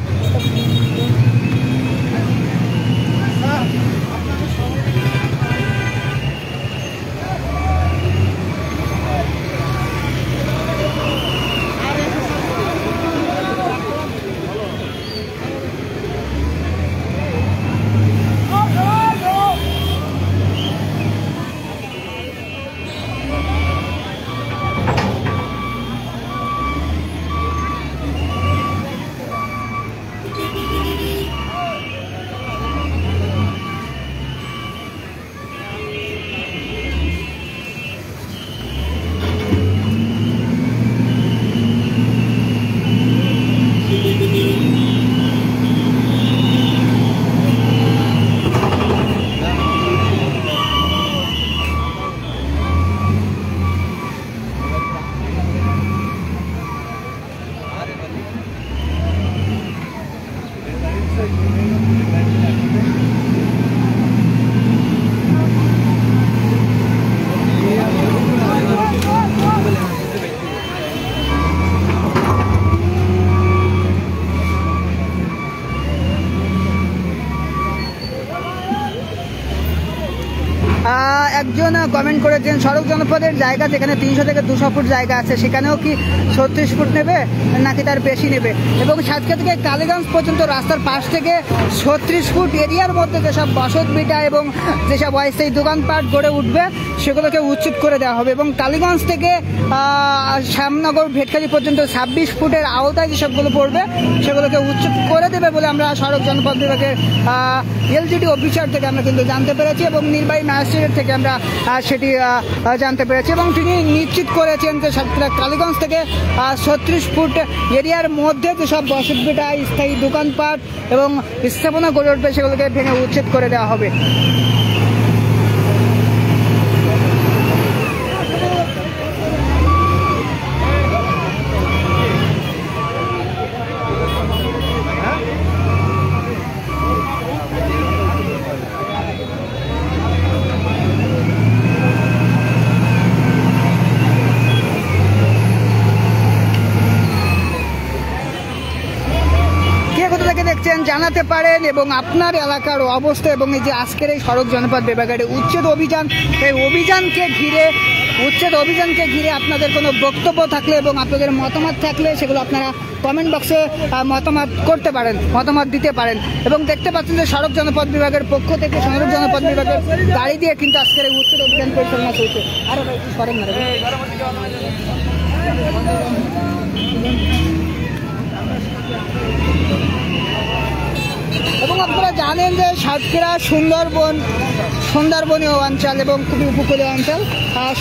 একজন কমেন্ট করেছেন সড়ক জনপদের জায়গা যেখানে 300 থেকে 200 ফুট জায়গা আছে সেখানেও কি 36 ফুট নেবে নাকি তার বেশি নেবে। এবং সাতক্ষীরা থেকে কালীগঞ্জ পর্যন্ত রাস্তার পাশ থেকে 36 ফুট এরিয়ার মধ্যে যেসব বসত ভিটা এবং যেসব অস্থায়ী দোকানপাট গড়ে উঠবে সেগুলোকে উচ্ছেদ করে দেওয়া হবে। এবং কালীগঞ্জ থেকে শ্যামনগর ভেটকালি পর্যন্ত 26 ফুটের আওতায় যেসবগুলো পড়বে সেগুলোকে উচ্ছেদ করে দেবে বলে আমরা সড়ক জনপদ বিভাগের এলজিডি অফিসার থেকে আমরা কিন্তু জানতে পেরেছি এবং নির্বাহী ম্যাজিস্ট্রেট থেকে আমরা সেটি জানতে পেরেছি। এবং তিনি নিশ্চিত করেছেন যে সাতক্ষীরা কালীগঞ্জ থেকে 36 ফুট এরিয়ার মধ্যে যেসব বসত ভিটা স্থায়ী দোকানপাট এবং স্থাপনা গড়ে উঠবে সেগুলোকে ভেঙে উচ্ছেদ করে দেওয়া হবে। থেকে দেখছেন জানাতে পারেন এবং আপনার এলাকার অবস্থা এবং এই যে আজকের এই সড়ক জনপথ বিভাগের উচ্ছেদ অভিযান, এই উচ্ছেদ অভিযানকে ঘিরে আপনাদের কোনো বক্তব্য থাকলে এবং আপনাদের মতামত থাকলে সেগুলো আপনারা কমেন্ট বক্সে মতামত দিতে পারেন। এবং দেখতে পাচ্ছেন যে সড়ক জনপথ বিভাগের পক্ষ থেকে সড়ক জনপথ বিভাগের গাড়ি দিয়ে কিন্তু আজকের এই উচ্ছেদ অভিযান পরিচালনা চলছে। আরো করেন না এবং আপনারা জানেন যে সাতক্ষীরা সুন্দরবনীয় অঞ্চল এবং খুবই উপকূলীয় অঞ্চল।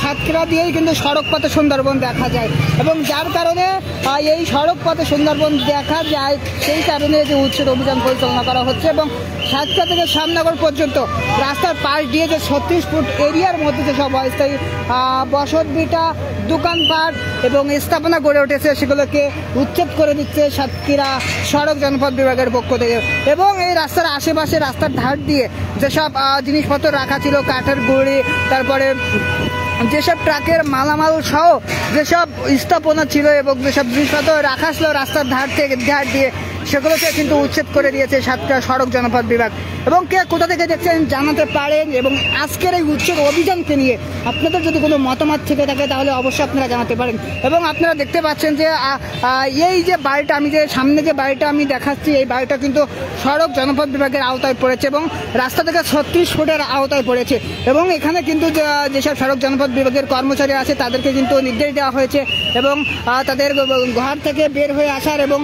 সাতক্ষীরা দিয়েই কিন্তু সড়ক পথে সুন্দরবন দেখা যায় এবং যার কারণে এই সড়ক পথে সুন্দরবন দেখা যায়, সেই কারণে যে উচ্ছেদ অভিযান পরিচালনা করা হচ্ছে। এবং সাতক্ষীরা থেকে শ্যামনগর পর্যন্ত রাস্তার পাশ দিয়ে যে 36 ফুট এরিয়ার মধ্যে যেসব অস্থায়ী বসতভিটা, দোকানপাট এবং স্থাপনা গড়ে উঠেছে সেগুলোকে উচ্ছেদ করে দিচ্ছে সাতক্ষীরা সড়ক জনপথ বিভাগের পক্ষ থেকে। এবং এই রাস্তার আশেপাশে রাস্তার ধার দিয়ে যেসব জিনিসপত্র রাখা ছিল, কাঠের গুঁড়ি, তারপরে যেসব ট্রাকের মালামাল সহ যেসব স্থাপনা ছিল এবং যেসব জিনিসপত্র রাখা ছিল রাস্তার ধার দিয়ে সেগুলোকে কিন্তু উচ্ছেদ করে দিয়েছে সাতক্ষীরা সড়ক জনপথ বিভাগ। এবং কে কোথা থেকে দেখছেন জানাতে পারেন এবং আজকের এই উচ্ছেদ অভিযানকে নিয়ে আপনাদের যদি কোনো মতামত থেকে থাকে তাহলে অবশ্যই আপনারা জানাতে পারেন। এবং আপনারা দেখতে পাচ্ছেন যে এই যে বাড়িটা সামনে যে বাড়িটা আমি দেখাচ্ছি, এই বাড়িটা কিন্তু সড়ক জনপথ বিভাগের আওতায় পড়েছে এবং রাস্তা থেকে 36 ফুটের আওতায় পড়েছে। এবং এখানে কিন্তু যেসব সড়ক জনপথ বিভাগের কর্মচারী আছে তাদেরকে কিন্তু নির্দেশ দেওয়া হয়েছে এবং তাদের ঘর থেকে বের হয়ে আসার এবং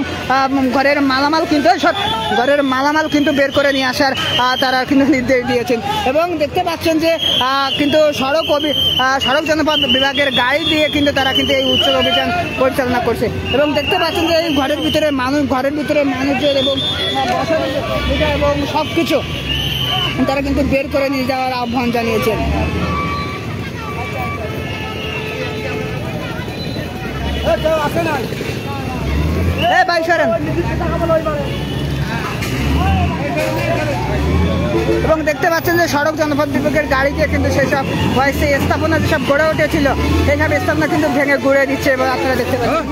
ঘরের মালামাল কিন্তু বের করে নিয়ে আসার তারা কিন্তু নির্দেশ দিয়েছেন। এবং দেখতে পাচ্ছেন যে কিন্তু সড়ক জনপথ বিভাগের গাড়ি দিয়ে কিন্তু তারা কিন্তু এই উচ্ছেদ অভিযান পরিচালনা করছে। এবং দেখতে পাচ্ছেন যে এই ঘরের ভিতরে মানুষের এবং এবং সব কিছু তারা কিন্তু বের করে নিয়ে যাওয়ার আহ্বান জানিয়েছেন। এবং দেখতে পাচ্ছেন যে সড়ক জনপথ বিভাগের গাড়ি দিয়ে কিন্তু সেসব স্থাপনা যেসব গড়ে উঠেছিল সেইসব স্থাপনা কিন্তু ভেঙে ঘুরে দিচ্ছে এবং আপনারা দেখতে পাচ্ছেন।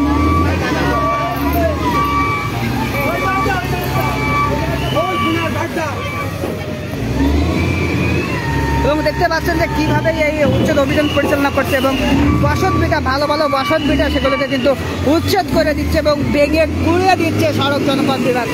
এবং দেখতে পাচ্ছেন যে কিভাবে এই উচ্ছেদ অভিযান পরিচালনা করছে এবং ভালো বসত ভিটা সেগুলোকে কিন্তু উচ্ছেদ করে দিচ্ছে এবং ভেঙে গুঁড়িয়ে দিচ্ছে সড়ক জনপথ বিভাগ।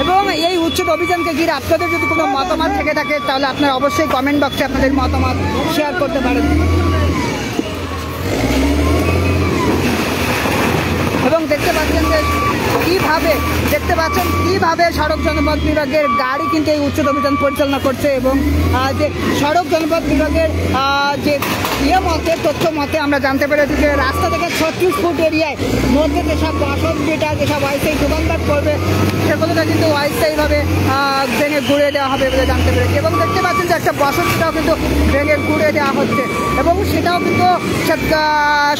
এবং এই উচ্ছেদ অভিযানকে ঘিরে আপনাদের যদি কোনো মতামত থেকে থাকে তাহলে আপনারা অবশ্যই কমেন্ট বক্সে আপনাদের মতামত শেয়ার করতে পারেন। এবং দেখতে পাচ্ছেন কিভাবে সড়ক জনপথ বিভাগের গাড়ি কিন্তু এই উচ্ছেদ অভিযান পরিচালনা করছে। এবং যে সড়ক জনপথ বিভাগের যে তথ্য মতে আমরা জানতে পেরেছি যে রাস্তা থেকে 36 ফুট এরিয়ায় মধ্যে যেসব বসতভিটা, যেসব অস্থায়ী দোকানপাট করবে সেগুলোকে কিন্তু অস্থায়ীভাবে ভেঙে ঘুরিয়ে দেওয়া হবে বলে জানতে পেরেছি। এবং দেখতে পাচ্ছেন যে একটা বসতভিটাও কিন্তু ভেঙে ঘুরিয়ে দেওয়া হচ্ছে এবং সেটাও কিন্তু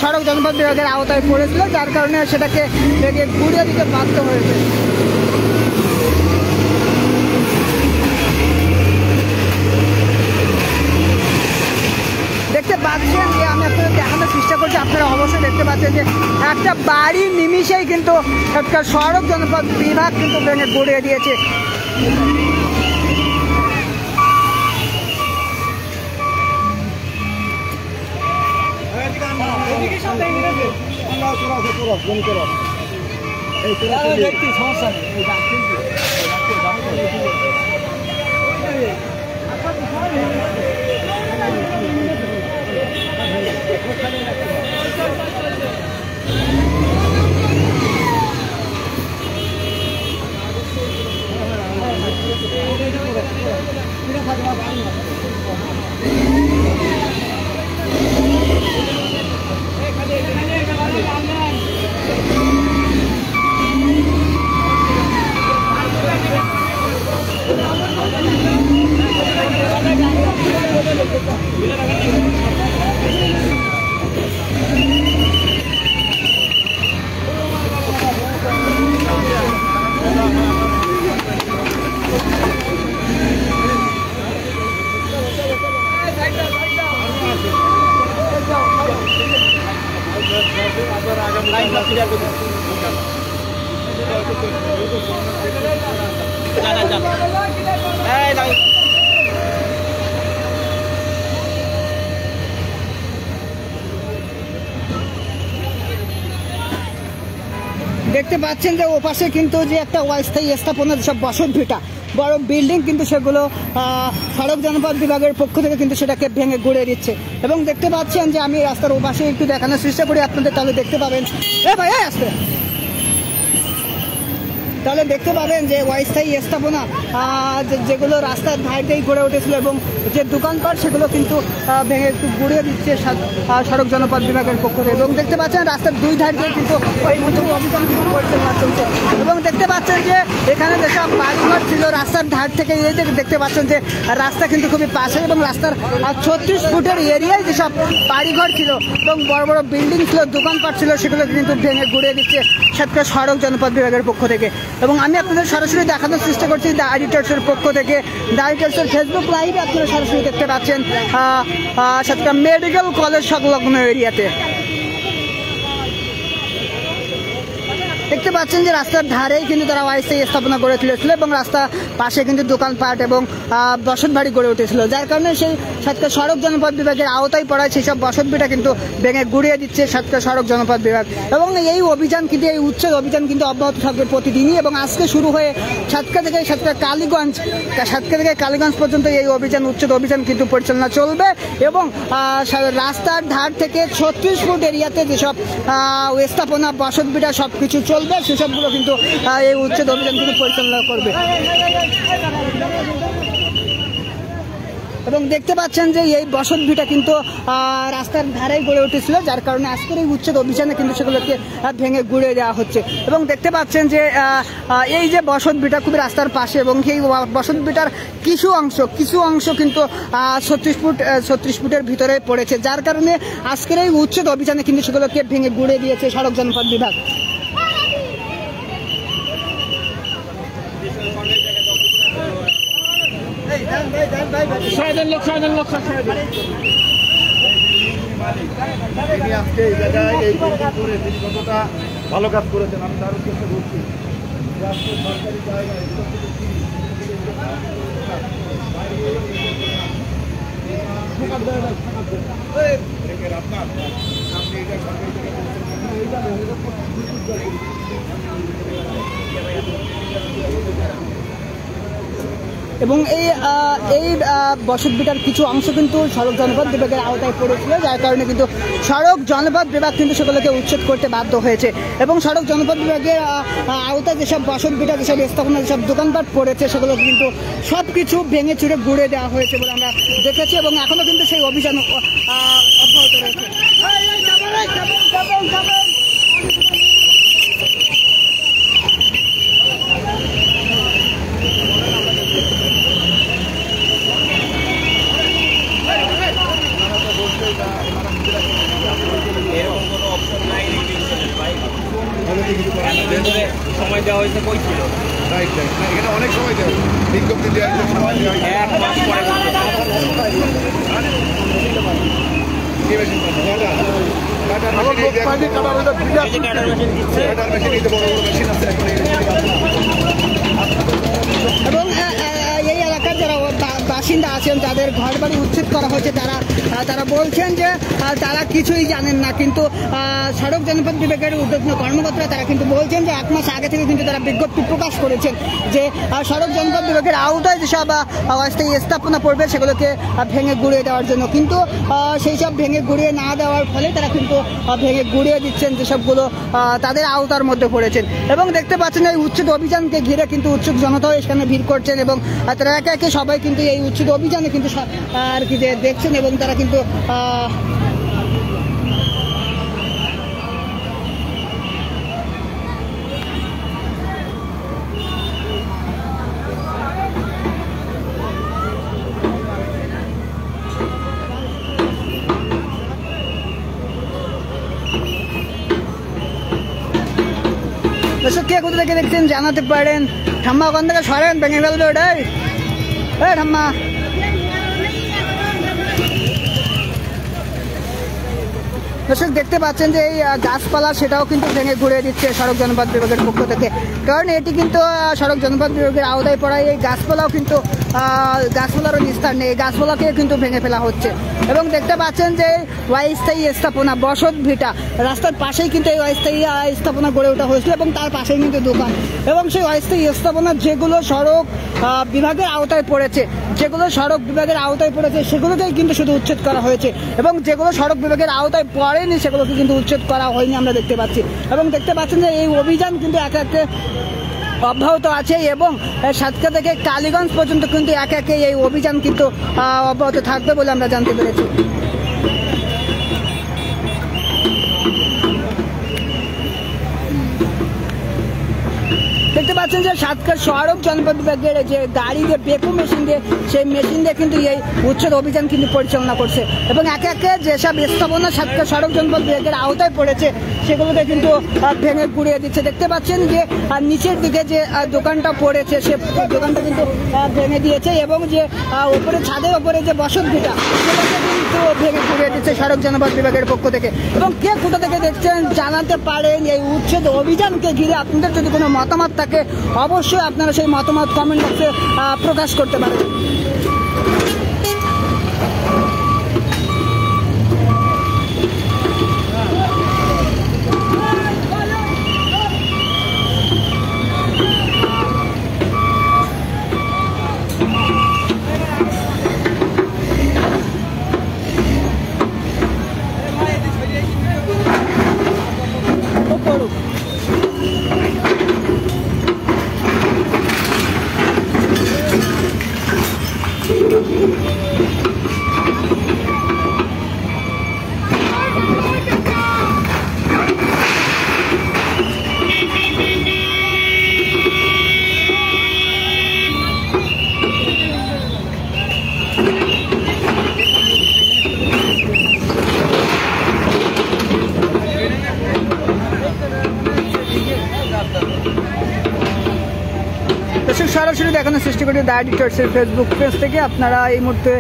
সড়ক জনপথ বিভাগের আওতায় পড়েছিল, যার কারণে সেটাকে ভেঙে ঘুরিয়ে দিতে বাধ্য হয়েছে। দেখতে পাচ্ছেন যে আমি আপনাদের দেখানোর চেষ্টা করছি, আপনারা অবশ্যই দেখতে পাচ্ছেন যে একটা বাড়ি নিমিশেই কিন্তু একটা সড়ক জনপথ বিভাগ কিন্তু ভেঙে ঘুরিয়ে দিয়েছে। দেখতে পাচ্ছেন যে ওপাশে কিন্তু যে একটা অস্থায়ী স্থাপনা সব বসত ভিটা বড় বিল্ডিং কিন্তু সেগুলো সড়ক জনপথ বিভাগের পক্ষ থেকে কিন্তু সেটাকে ভেঙে গুড়িয়ে দিচ্ছে। এবং দেখতে পাচ্ছেন যে আমি রাস্তার ওপাশে একটু দেখানোর চেষ্টা করি আপনাদের, তাহলে দেখতে পাবেন ভাই আসতে তাহলে দেখতে পাবেন যে অস্থায়ী স্থাপনা যেগুলো রাস্তার ধার দিয়েই গড়ে উঠেছিল এবং যে দোকানপাট সেগুলো কিন্তু ভেঙে একটু গুড়িয়ে দিচ্ছে সড়ক জনপথ বিভাগের পক্ষ থেকে। এবং দেখতে পাচ্ছেন রাস্তার দুই ধার দিয়ে কিন্তু ওই মতো অভিযান পরিচালনা চলছে। এবং দেখতে পাচ্ছেন যে এখানে যেসব বাড়িঘর ছিল রাস্তার ধার থেকে এই যে দেখতে পাচ্ছেন যে রাস্তা কিন্তু খুবই পাশে এবং রাস্তার 36 ফুটের এরিয়ায় যেসব বাড়িঘর ছিল এবং বড় বড় বিল্ডিং ছিল, দোকানপাট ছিল, সেগুলো কিন্তু ভেঙে গুড়িয়ে দিচ্ছে সাতক্ষীরা সড়ক জনপথ বিভাগের পক্ষ থেকে। এবং আমি আপনাদের সরাসরি দেখানোর চেষ্টা করছি দ্য এডিটরসের পক্ষ থেকে। দ্য এডিটরসের ফেসবুক লাইভে আপনারা সরাসরি দেখতে পাচ্ছেন সাতক্ষীরা মেডিকেল কলেজ সংলগ্ন এরিয়াতে। দেখতে পাচ্ছেন যে রাস্তার ধারেই কিন্তু তারা অস্থায়ী স্থাপনা গড়ে তুলেছিল এবং রাস্তা পাশে কিন্তু দোকানপাট এবং বসত বাড়ি গড়ে উঠেছিল, যার কারণে সেই সাতক্ষীরা সড়ক জনপথ বিভাগের আওতায় পড়ায় সেই সব বসত ভিটা কিন্তু ভেঙে গুড়িয়ে দিচ্ছে সাতক্ষীরা সড়ক জনপথ বিভাগ। এবং এই অভিযান কিন্তু এই উচ্ছেদ অভিযান কিন্তু অব্যাহত থাকবে প্রতিদিনই এবং আজকে শুরু হয়ে সাতক্ষীরা থেকে কালীগঞ্জ পর্যন্ত এই অভিযান উচ্ছেদ অভিযান কিন্তু পরিচালনা চলবে। এবং রাস্তার ধার থেকে 36 ফুট এরিয়াতে যেসব স্থাপনা বসত ভিটা সব কিছু চলবে সেসবগুলো কিন্তু এই উচ্ছেদ অভিযান কিন্তু পরিচালনা করবে। এবং দেখতে পাচ্ছেন যে এই বসত ভিটা কিন্তু রাস্তার ধারেই গড়ে উঠেছিল, যার কারণে আজকের এই উচ্ছেদ অভিযানে কিন্তু সেগুলোকে ভেঙে গুড়িয়ে দেওয়া হচ্ছে। এবং দেখতে পাচ্ছেন যে এই যে বসত ভিটা খুবই রাস্তার পাশে এবং সেই বসত ভিটার কিছু অংশ কিন্তু 36 ফুটের ভিতরে পড়েছে, যার কারণে আজকের এই উচ্ছেদ অভিযানে কিন্তু সেগুলোকে ভেঙে গুড়িয়ে দিয়েছে সড়ক জনপথ বিভাগ। আজকে এই জায়গায় এই করে তিনি কতটা ভালো কাজ করেছেন আমি তার উদ্দেশ্যে বলছি। সরকারি জায়গায় এবং এই বসত ভিটার কিছু অংশ কিন্তু সড়ক জনপথ বিভাগের আওতায় পড়েছিল, যার কারণে কিন্তু সড়ক জনপথ বিভাগ কিন্তু সেগুলোকে উচ্ছেদ করতে বাধ্য হয়েছে। এবং সড়ক জনপথ বিভাগের আওতায় যেসব বসত ভিটা যেসব স্থাপনা যেসব দোকানপাট পড়েছে সেগুলো কিন্তু সব কিছু ভেঙে চুরে গুড়ে দেওয়া হয়েছে বলে আমরা দেখেছি এবং এখনো কিন্তু সেই অভিযান অব্যাহত রয়েছে। সময় দেওয়া হয়েছে কই ছিল রাইট এখানে অনেক সময় দেওয়া বিজ্ঞপ্তি দেওয়ার সময় দেওয়া 1 মাস পরে এবং এই এলাকার যারা বাসিন্দা আছেন যাদের ঘর বাড়ি উচ্ছেদ করা হয়েছে তারা বলছেন যে তারা কিছুই জানেন না, কিন্তু সড়ক জনপথ বিভাগের উদ্যোগী কর্মকর্তারা তারা কিন্তু বলছেন যে 1 মাস আগে থেকে কিন্তু তারা বিজ্ঞপ্তি প্রকাশ করেছেন যে সড়ক জনপথ বিভাগের আওতায় যেসব অস্থায়ী স্থাপনা পড়বে সেগুলোকে ভেঙে গুড়িয়ে দেওয়ার জন্য, কিন্তু সেই সব ভেঙে গুড়িয়ে না দেওয়ার ফলে তারা কিন্তু ভেঙে গুড়িয়ে দিচ্ছেন যেসবগুলো তাদের আওতার মধ্যে পড়েছেন। এবং দেখতে পাচ্ছেন এই উচ্ছেদ অভিযানকে ঘিরে কিন্তু উৎসুক জনতাও এখানে ভিড় করছেন এবং তারা একে একে সবাই কিন্তু এই উচ্ছেদ অভিযানে কিন্তু আর কি যে দেখছেন এবং তারা কিন্তু দর্শক কে কোথা থেকে দেখছেন জানাতে পারেন। ঠাম্মা ওখান থেকে সরেন, ভেঙে ফেলবে ওটাই। ঠাম্মা দর্শক দেখতে পাচ্ছেন যে এই গাছপালা সেটাও কিন্তু ভেঙে ঘুরিয়ে দিচ্ছে সড়ক জনপথ বিভাগের পক্ষ থেকে, কারণ এটি কিন্তু সড়ক জনপথ বিভাগের আওতায় পড়ায় এই গাছপালাও কিন্তু গাছপালারও নিস্তার নেই, গাছপালাকে কিন্তু ভেঙে ফেলা হচ্ছে। এবং দেখতে পাচ্ছেন যে অস্থায়ী স্থাপনা বসত ভিটা রাস্তার পাশেই কিন্তু এই অস্থায়ী স্থাপনা গড়ে ওঠা হয়েছিল এবং তার পাশেই কিন্তু দোকান, এবং সেই অস্থায়ী স্থাপনা যেগুলো সড়ক বিভাগের আওতায় পড়েছে সেগুলোকেই কিন্তু শুধু উচ্ছেদ করা হয়েছে, এবং যেগুলো সড়ক বিভাগের আওতায় পড়েনি সেগুলোকে কিন্তু উচ্ছেদ করা হয়নি আমরা দেখতে পাচ্ছি। এবং দেখতে পাচ্ছেন যে এই অভিযান কিন্তু একে একে অব্যাহত আছে, এবং সাতক্ষীরা থেকে কালীগঞ্জ পর্যন্ত কিন্তু একে একে এই অভিযান কিন্তু অব্যাহত থাকবে বলে আমরা জানতে পেরেছি। দেখতে পাচ্ছেন যে সাতক্ষীরা সড়ক জনপথ বিভাগের যে গাড়ি দিয়ে বেকু মেশিন দিয়ে সেই মেশিন দিয়ে কিন্তু এই উচ্ছেদ অভিযান কিন্তু পরিচালনা করছে, এবং একে একে যেসব স্থাপনা সাতক্ষীরা সড়ক জনপথ বিভাগের আওতায় পড়েছে সেগুলোকে কিন্তু ভেঙে গুড়িয়ে দিচ্ছে। দেখতে পাচ্ছেন যে নিচের দিকে যে দোকানটা পড়েছে সে দোকানটা কিন্তু ভেঙে দিয়েছে, এবং যে ওপরে ছাদের ওপরে যে বসত ভিটা সেটাকে কিন্তু ভেঙে গুড়িয়ে দিচ্ছে সড়ক জনপথ বিভাগের পক্ষ থেকে। এবং কে কোথা থেকে দেখছেন জানাতে পারেন এই উচ্ছেদ অভিযানকে ঘিরে আপনাদের যদি কোনো মতামত থাকে অবশ্যই আপনারা সেই মতামত কমেন্ট বক্সে প্রকাশ করতে পারেন। সরাসরি দেখানোর চেষ্টা করি দ্য এডিটরসের ফেসবুক পেজ থেকে। আপনারা এই মুহূর্তে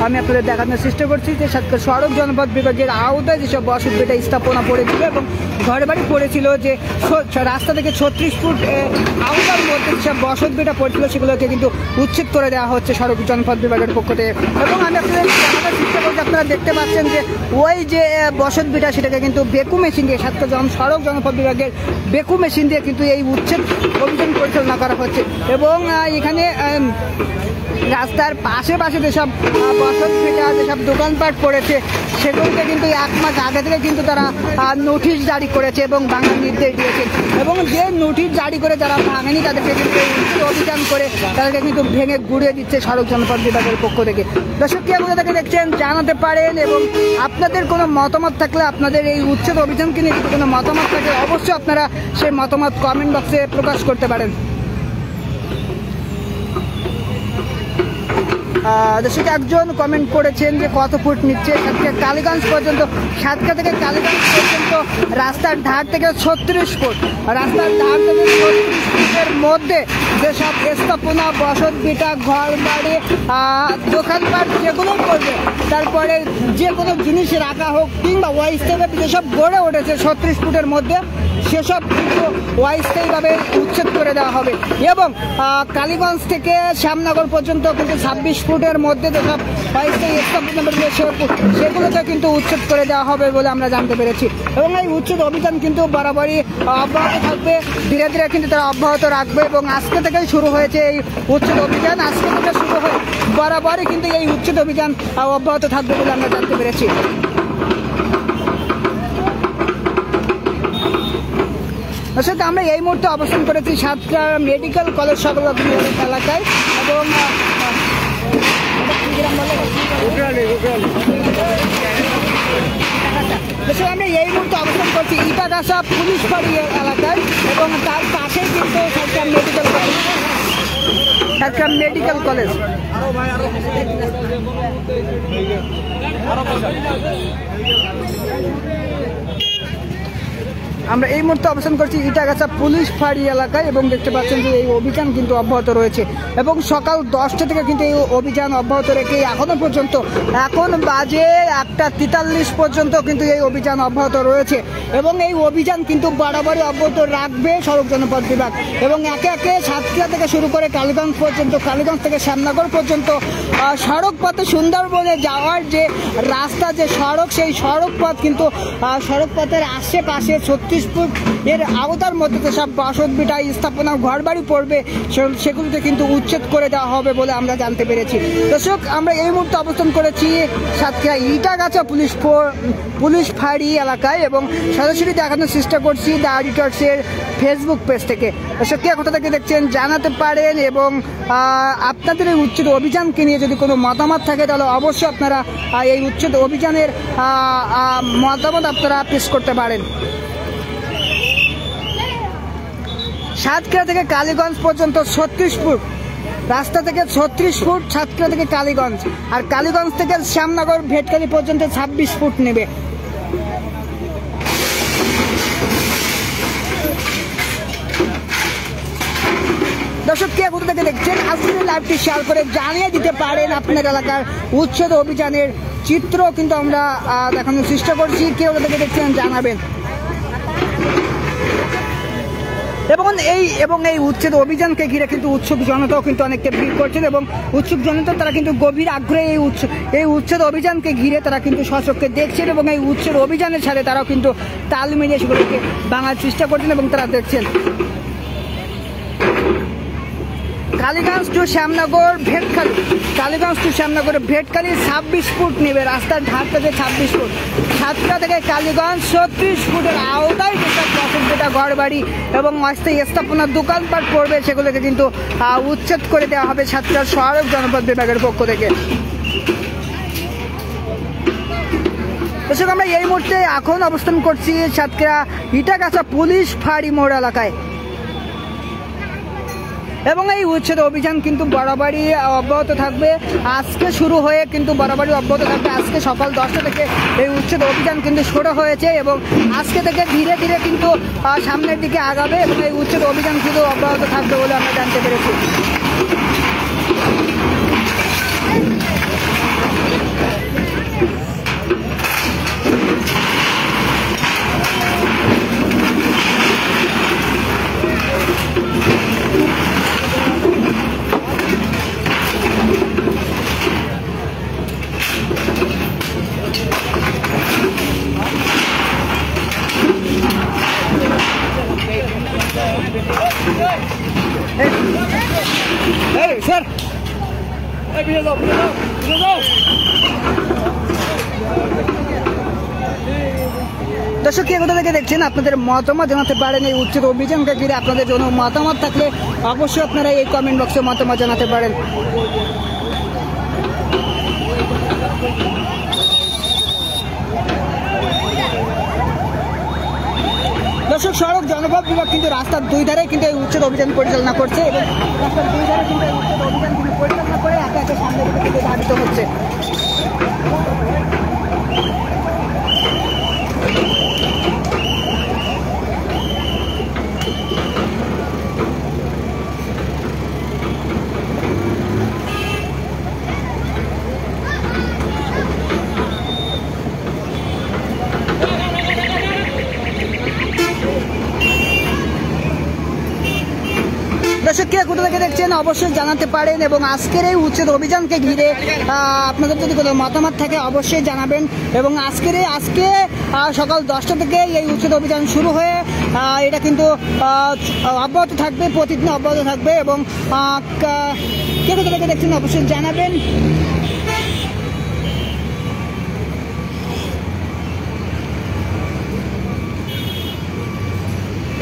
আমি আপনাদের দেখানোর চেষ্টা করছি যে সাতক্ষীরা সড়ক জনপথ বিভাগের আওতায় যেসব বসত ভিটা স্থাপনা পড়েছিল এবং ঘর বাড়ি পড়েছিল, যে রাস্তা থেকে 36 ফুট আওতার মধ্যে যেসব বসত ভিটা পড়েছিল সেগুলোকে কিন্তু উচ্ছেদ করে দেওয়া হচ্ছে সড়ক জনপথ বিভাগের পক্ষ থেকে। এবং আমি আপনাদের দেখানোর চেষ্টা করছি, আপনারা দেখতে পাচ্ছেন যে ওই যে বসত ভিটা সেটাকে কিন্তু বেকু মেশিন দিয়ে সাতক্ষীরা সড়ক জনপথ বিভাগের বেকু মেশিন দিয়ে কিন্তু এই উচ্ছেদ অভিযান পরিচালনা করা হচ্ছে। এবং এখানে রাস্তার পাশে যেসব বসত ভিটা যেসব দোকানপাট পড়েছে সেগুলোকে কিন্তু 1 মাস আগে থেকে কিন্তু তারা নোটিশ জারি করেছে এবং ভাঙার নির্দেশ দিয়েছে, এবং যে নোটিশ জারি করে যারা ভাঙেনি তাদেরকে কিন্তু অভিযান করে তাদেরকে কিন্তু ভেঙে গুড়িয়ে দিচ্ছে সড়ক জনপথ বিভাগের পক্ষ থেকে। দর্শক কে কোথা থেকে দেখছেন জানাতে পারেন, এবং আপনাদের কোনো মতামত থাকলে আপনাদের এই উচ্ছেদ অভিযানকে নিয়ে যদি কোনো মতামত থাকে অবশ্যই আপনারা সেই মতামত কমেন্ট বক্সে প্রকাশ করতে পারেন। দর্শক একজন কমেন্ট করেছেন যে কত ফুট নিচ্ছে সাতক্ষীরা কালীগঞ্জ পর্যন্ত, সাতক্ষীরা থেকে কালীগঞ্জ পর্যন্ত রাস্তার ধার থেকে 36 ফুট, রাস্তার ধার থেকে 36 ফুটের মধ্যে যেসব স্থাপনা বসত ভিটা ঘর বাড়ি দোকানপাট যেগুলো করবে, তারপরে যে কোনো জিনিস রাখা হোক কিংবা অস্থায়ীভাবে যেসব গড়ে উঠেছে 36 ফুটের মধ্যে সেসব কিন্তু অস্থায়ীভাবে উচ্ছেদ করে দেওয়া হবে। এবং কালীগঞ্জ থেকে শ্যামনগর পর্যন্ত কিন্তু 26 ফুটের মধ্যে যেসব অস্থায়ী স্থাপনা সেগুলোকে কিন্তু উচ্ছেদ করে দেওয়া হবে বলে আমরা জানতে পেরেছি। এবং এই উচ্ছেদ অভিযান কিন্তু বরাবরই অব্যাহত থাকবে, ধীরে ধীরে কিন্তু তারা অব্যাহত রাখবে। এবং আজকে থেকেই শুরু হয়েছে এই উচ্ছেদ অভিযান, আজকে থেকে শুরু হয়ে বরাবরই কিন্তু এই উচ্ছেদ অভিযান অব্যাহত থাকবে বলে আমরা জানতে পেরেছি। আসলে আমরা এই মুহূর্তে অবস্থান করেছি সাতক্ষীরা মেডিকেল কলেজ সংলগ্ন এলাকায়, এবং আমরা এই মুহূর্তে অবস্থান করছি ইটাগাছা পুলিশ ফাঁড়ি এলাকায়, এবং তার পাশেই কিন্তু সাতক্ষীরা মেডিকেল কলেজ। আমরা এই মুহূর্তে অবস্থান করছি ইটাগাছা পুলিশ ফাঁড়ি এলাকায় এবং দেখতে পাচ্ছেন যে এই অভিযান কিন্তু অব্যাহত রয়েছে এবং সকাল 10টা থেকে কিন্তু এই অভিযান অব্যাহত রেখে এখনো পর্যন্ত এখন বাজে 1:43 পর্যন্ত কিন্তু এই অভিযান অব্যাহত রয়েছে এবং এই অভিযান কিন্তু বরাবরই অব্যাহত রাখবে সড়ক জনপথ বিভাগ এবং একে একে সাতক্ষীরা থেকে শুরু করে কালীগঞ্জ পর্যন্ত, কালীগঞ্জ থেকে শ্যামনগর পর্যন্ত সড়ক পথে সুন্দরবনে যাওয়ার যে রাস্তা, যে সড়ক, সেই সড়ক পথ কিন্তু সড়ক পথের আশেপাশে 36 ফুট এর আওতার মধ্যে যেসব বসতভিটা স্থাপনা ঘরবাড়ি পড়বে সেগুলোকে কিন্তু উচ্ছেদ করে দেওয়া হবে বলে আমরা জানতে পেরেছি। দর্শক, আমরা এই মুহূর্তে অবস্থান করেছি সাতক্ষীরা ইটাগাছা পুলিশ ফাঁড়ি এলাকায় এবং সরাসরি দেখানোর চেষ্টা করছি দ্য এডিটরসের ফেসবুক পেজ থেকে। দর্শক, কে কোথা থেকে দেখছেন জানাতে পারেন এবং আপনাদের এই উচ্ছেদ অভিযানকে নিয়ে যদি কোনো মতামত থাকে তাহলে অবশ্যই আপনারা এই উচ্ছেদ অভিযানের মতামত আপনারা পেশ করতে পারেন। সাতক্ষীরা থেকে কালীগঞ্জ পর্যন্ত 36 ফুট রাস্তা থেকে 36 ফুট সাতক্ষীরা থেকে কালীগঞ্জ, আর কালীগঞ্জ থেকে শ্যামনগর ভেটকালি পর্যন্ত 26 ফুট নেবে। দর্শক, কে কোথা থেকে দেখছেন আজকের লাইভটি শেয়ার করে জানিয়ে দিতে পারেন আপনার এলাকার উচ্ছেদ অভিযানের চিত্র কিন্তু আমরা দেখানোর চেষ্টা করছি। কে কোথা থেকে দেখছেন জানাবেন। এবং এই উচ্ছেদ অভিযানকে ঘিরে কিন্তু উৎসুক জনতাও কিন্তু অনেকটা ভিড় করছেন এবং উৎসুক জনতা তারা কিন্তু গভীর আগ্রহে এই উচ্ছেদ অভিযানকে ঘিরে তারা কিন্তু সচক্ষে দেখছেন এবং এই উচ্ছেদ অভিযানের সাথে তারাও কিন্তু তাল মিলিয়ে সেগুলোকে ভাঙার চেষ্টা করছেন এবং তারা দেখছেন। Kaliganj to Shyamnagar Bhetkali, Kaliganj to Shyamnagar Bhetkali 26 foot নেবে, রাস্তার ধার থেকে 26 ফুট। সাতক্ষীরা থেকে কালীগঞ্জ 36 ফুটের আওতায় যেসব বসতভিটা ঘরবাড়ি এবং অস্থায়ী স্থাপনার দোকানপাট পড়বে সেগুলোকে কিন্তু উচ্ছেদ করে দেওয়া হবে সাতক্ষীরা সড়ক জনপথ বিভাগের পক্ষ থেকে। দর্শক, আমরা এই মুহূর্তে এখন অবস্থান করছি সাতক্ষীরা ইটাগাছা পুলিশ ফাঁড়ি মোড় এলাকায় এবং এই উচ্ছেদ অভিযান কিন্তু বরাবরই অব্যাহত থাকবে। আজকে শুরু হয়ে কিন্তু বরাবরই অব্যাহত থাকবে। আজকে সকাল 10টা থেকে এই উচ্ছেদ অভিযান কিন্তু শুরু হয়েছে এবং আজকে থেকে ধীরে ধীরে কিন্তু সামনের দিকে আগাবে এবং এই উচ্ছেদ অভিযান কিন্তু অব্যাহত থাকবে বলে আমরা জানতে পেরেছি। স্যার, দর্শক, কে কোথা থেকে দেখছেন আপনাদের মতামত জানাতে পারেন এই উচ্ছেদ অভিযানকে ঘিরে। আপনাদের জন্য মতামত থাকলে অবশ্যই আপনারা এই কমেন্ট বক্সে মতামত জানাতে পারেন। দর্শক, সড়ক জনপথ বিভাগ কিন্তু রাস্তার দুই ধারে কিন্তু এই উচ্ছেদ অভিযান পরিচালনা করছে এবং রাস্তার দুই ধারে কিন্তু এই উচ্ছেদ অভিযান কিন্তু পরিচালনা করে একে একে সামনে দিকে ধাবিত হচ্ছে। দর্শক, কে কোথা থেকে দেখছেন অবশ্যই জানাতে পারেন এবং আজকের এই উচ্ছেদ অভিযানকে ঘিরে আপনাদের যদি কোনো মতামত থাকে অবশ্যই জানাবেন এবং আজকে সকাল 10টা থেকে এই উচ্ছেদ অভিযান শুরু হয়ে এটা কিন্তু অব্যাহত থাকবে, প্রতিদিন অব্যাহত থাকবে এবং কে কোথা থেকে দেখছেন অবশ্যই জানাবেন।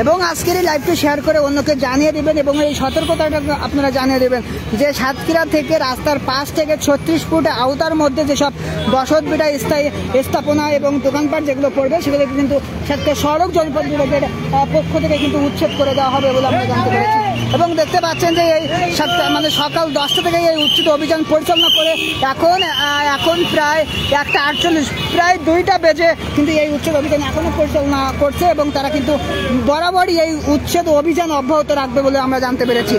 এবং আজকের এই লাইভটি শেয়ার করে অন্যকে জানিয়ে দেবেন এবং এই সতর্কতাটা আপনারা জানিয়ে দেবেন যে সাতক্ষীরা থেকে রাস্তার পাশ থেকে 36 ফুট আওতার মধ্যে যেসব বসতভিটা স্থায়ী স্থাপনা এবং দোকানপাট যেগুলো পড়বে সেগুলোকে কিন্তু সাতক্ষীরা সড়ক জনপথ বিভাগের পক্ষ থেকে কিন্তু উচ্ছেদ করে দেওয়া হবে বলে আমরা জানতে পেরেছি। এবং দেখতে পাচ্ছেন যে এই মানে সকাল 10টা থেকে এই উচ্ছেদ অভিযান পরিচালনা করে এখন প্রায় 1:48, প্রায় 2টা বেজে কিন্তু এই উচ্ছেদ অভিযান এখনো পরিচালনা করছে এবং তারা কিন্তু বরাবরই এই উচ্ছেদ অভিযান অব্যাহত রাখবে বলে আমরা জানতে পেরেছি।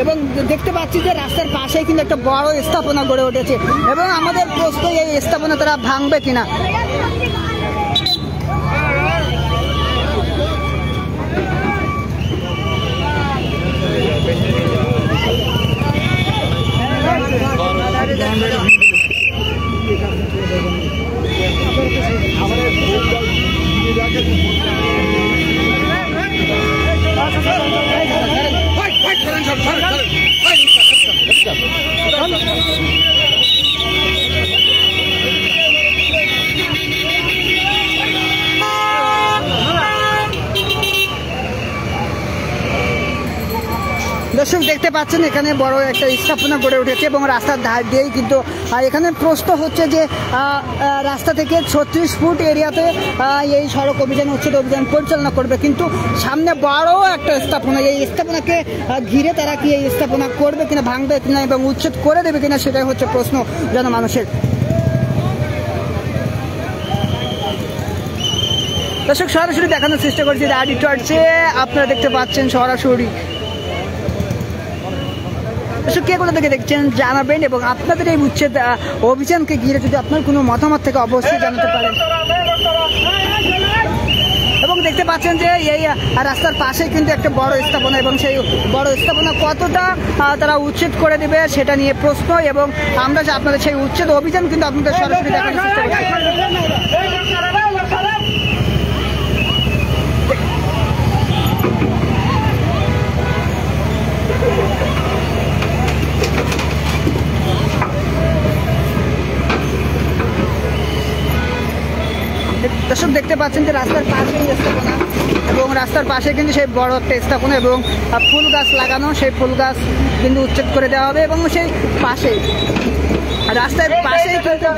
এবং দেখতে পাচ্ছি যে রাস্তার পাশে কিন্তু একটা বড় স্থাপনা গড়ে উঠেছে এবং আমাদের প্রশ্ন এই স্থাপনা তারা ভাঙবে কিনা। দর্শক দেখতে পাচ্ছেন এখানে বড় একটা স্থাপনা গড়ে উঠেছে এবং রাস্তার ধার দিয়েই কিন্তু এখানে প্রশ্ন হচ্ছে যে রাস্তা থেকে 36 ফুট এরিয়াতে এই সড়ক অভিযান উচ্ছেদ অভিযান পরিচালনা করবে, কিন্তু সামনে বড় একটা স্থাপনা, এই স্থাপনাকে ঘিরে তারা কি এই স্থাপনা করবে কিনা, ভাঙবে কিনা এবং উচ্ছেদ করে দেবে কিনা, সেটাই হচ্ছে প্রশ্ন জনমানুষের। দর্শক সরাসরি দেখানোর চেষ্টা করছি রাডি টর্চে, আপনারা দেখতে পাচ্ছেন সরাসরি। কে কোথা থেকে দেখছেন জানাবেন এবং আপনাদের এই উচ্ছেদ অভিযানকে ঘিরে যদি আপনার কোনো মতামত থেকে অবশ্যই জানাতে পারেন। এবং দেখতে পাচ্ছেন যে এই রাস্তার পাশে কিন্তু একটা বড় স্থাপনা এবং সেই বড় স্থাপনা কতটা তারা উচ্ছেদ করে দেবে সেটা নিয়ে প্রশ্ন, এবং আমরা যে আপনাদের সেই উচ্ছেদ অভিযান কিন্তু আপনাদের সরাসরি দেখানোর চেষ্টা করছি। দর্শক দেখতে পাচ্ছেন যে রাস্তার পাশেই স্থাপনা এবং রাস্তার পাশে কিন্তু সেই বড় একটা স্থাপনা এবং ফুল গাছ লাগানো, সেই ফুল গাছ কিন্তু উচ্ছেদ করে দেওয়া হবে এবং সেই পাশেই রাস্তার পাশেই কিন্তু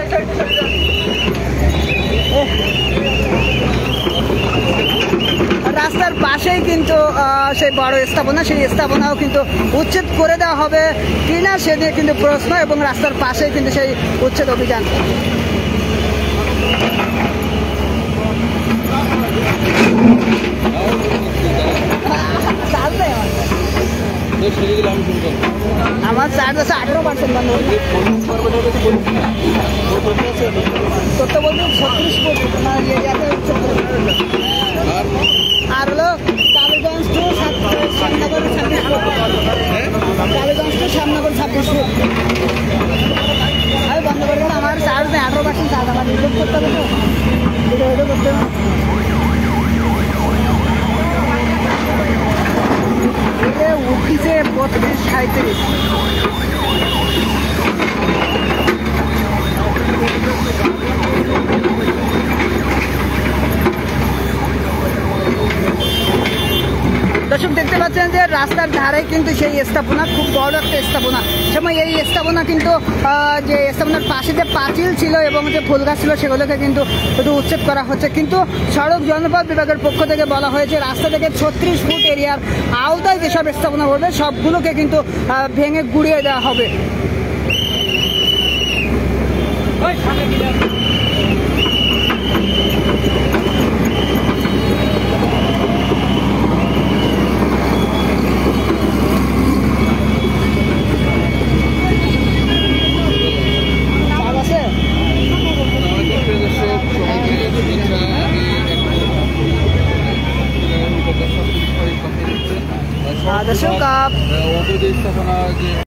রাস্তার পাশেই কিন্তু সেই বড় স্থাপনা, সেই স্থাপনাও কিন্তু উচ্ছেদ করে দেওয়া হবে কিনা সে নিয়ে কিন্তু প্রশ্ন, এবং রাস্তার পাশেই কিন্তু সেই উচ্ছেদ অভিযান। আমার চার্জ আছে 18% বন্ধ তোর তো বলছি 36 ফুট আর হলো Kaliganj to Shyamnagar 26 foot, Kaliganj to Shyamnagar 26 foot. আমি বন্ধ করে দিলাম, আমার চার্জ নেই, 18% চার্জ, আমার রিপোর্ট করতে হবে তো এটা করতে হবে। উঠিছে 32-37। দর্শক দেখতে পাচ্ছেন যে রাস্তার ধারে কিন্তু সেই স্থাপনা, খুব বড় একটা স্থাপনা। সময় এই স্থাপনা কিন্তু যে স্থাপনার পাশে যে পাঁচিল ছিল এবং যে ফুল গাছ ছিল সেগুলোকে কিন্তু উচ্ছেদ করা হচ্ছে, কিন্তু সড়ক জনপথ বিভাগের পক্ষ থেকে বলা হয়েছে রাস্তা থেকে 36 ফুট এরিয়ার আওতায় যেসব স্থাপনা করবে সবগুলোকে কিন্তু ভেঙে গুড়িয়ে দেওয়া হবে। দর্শক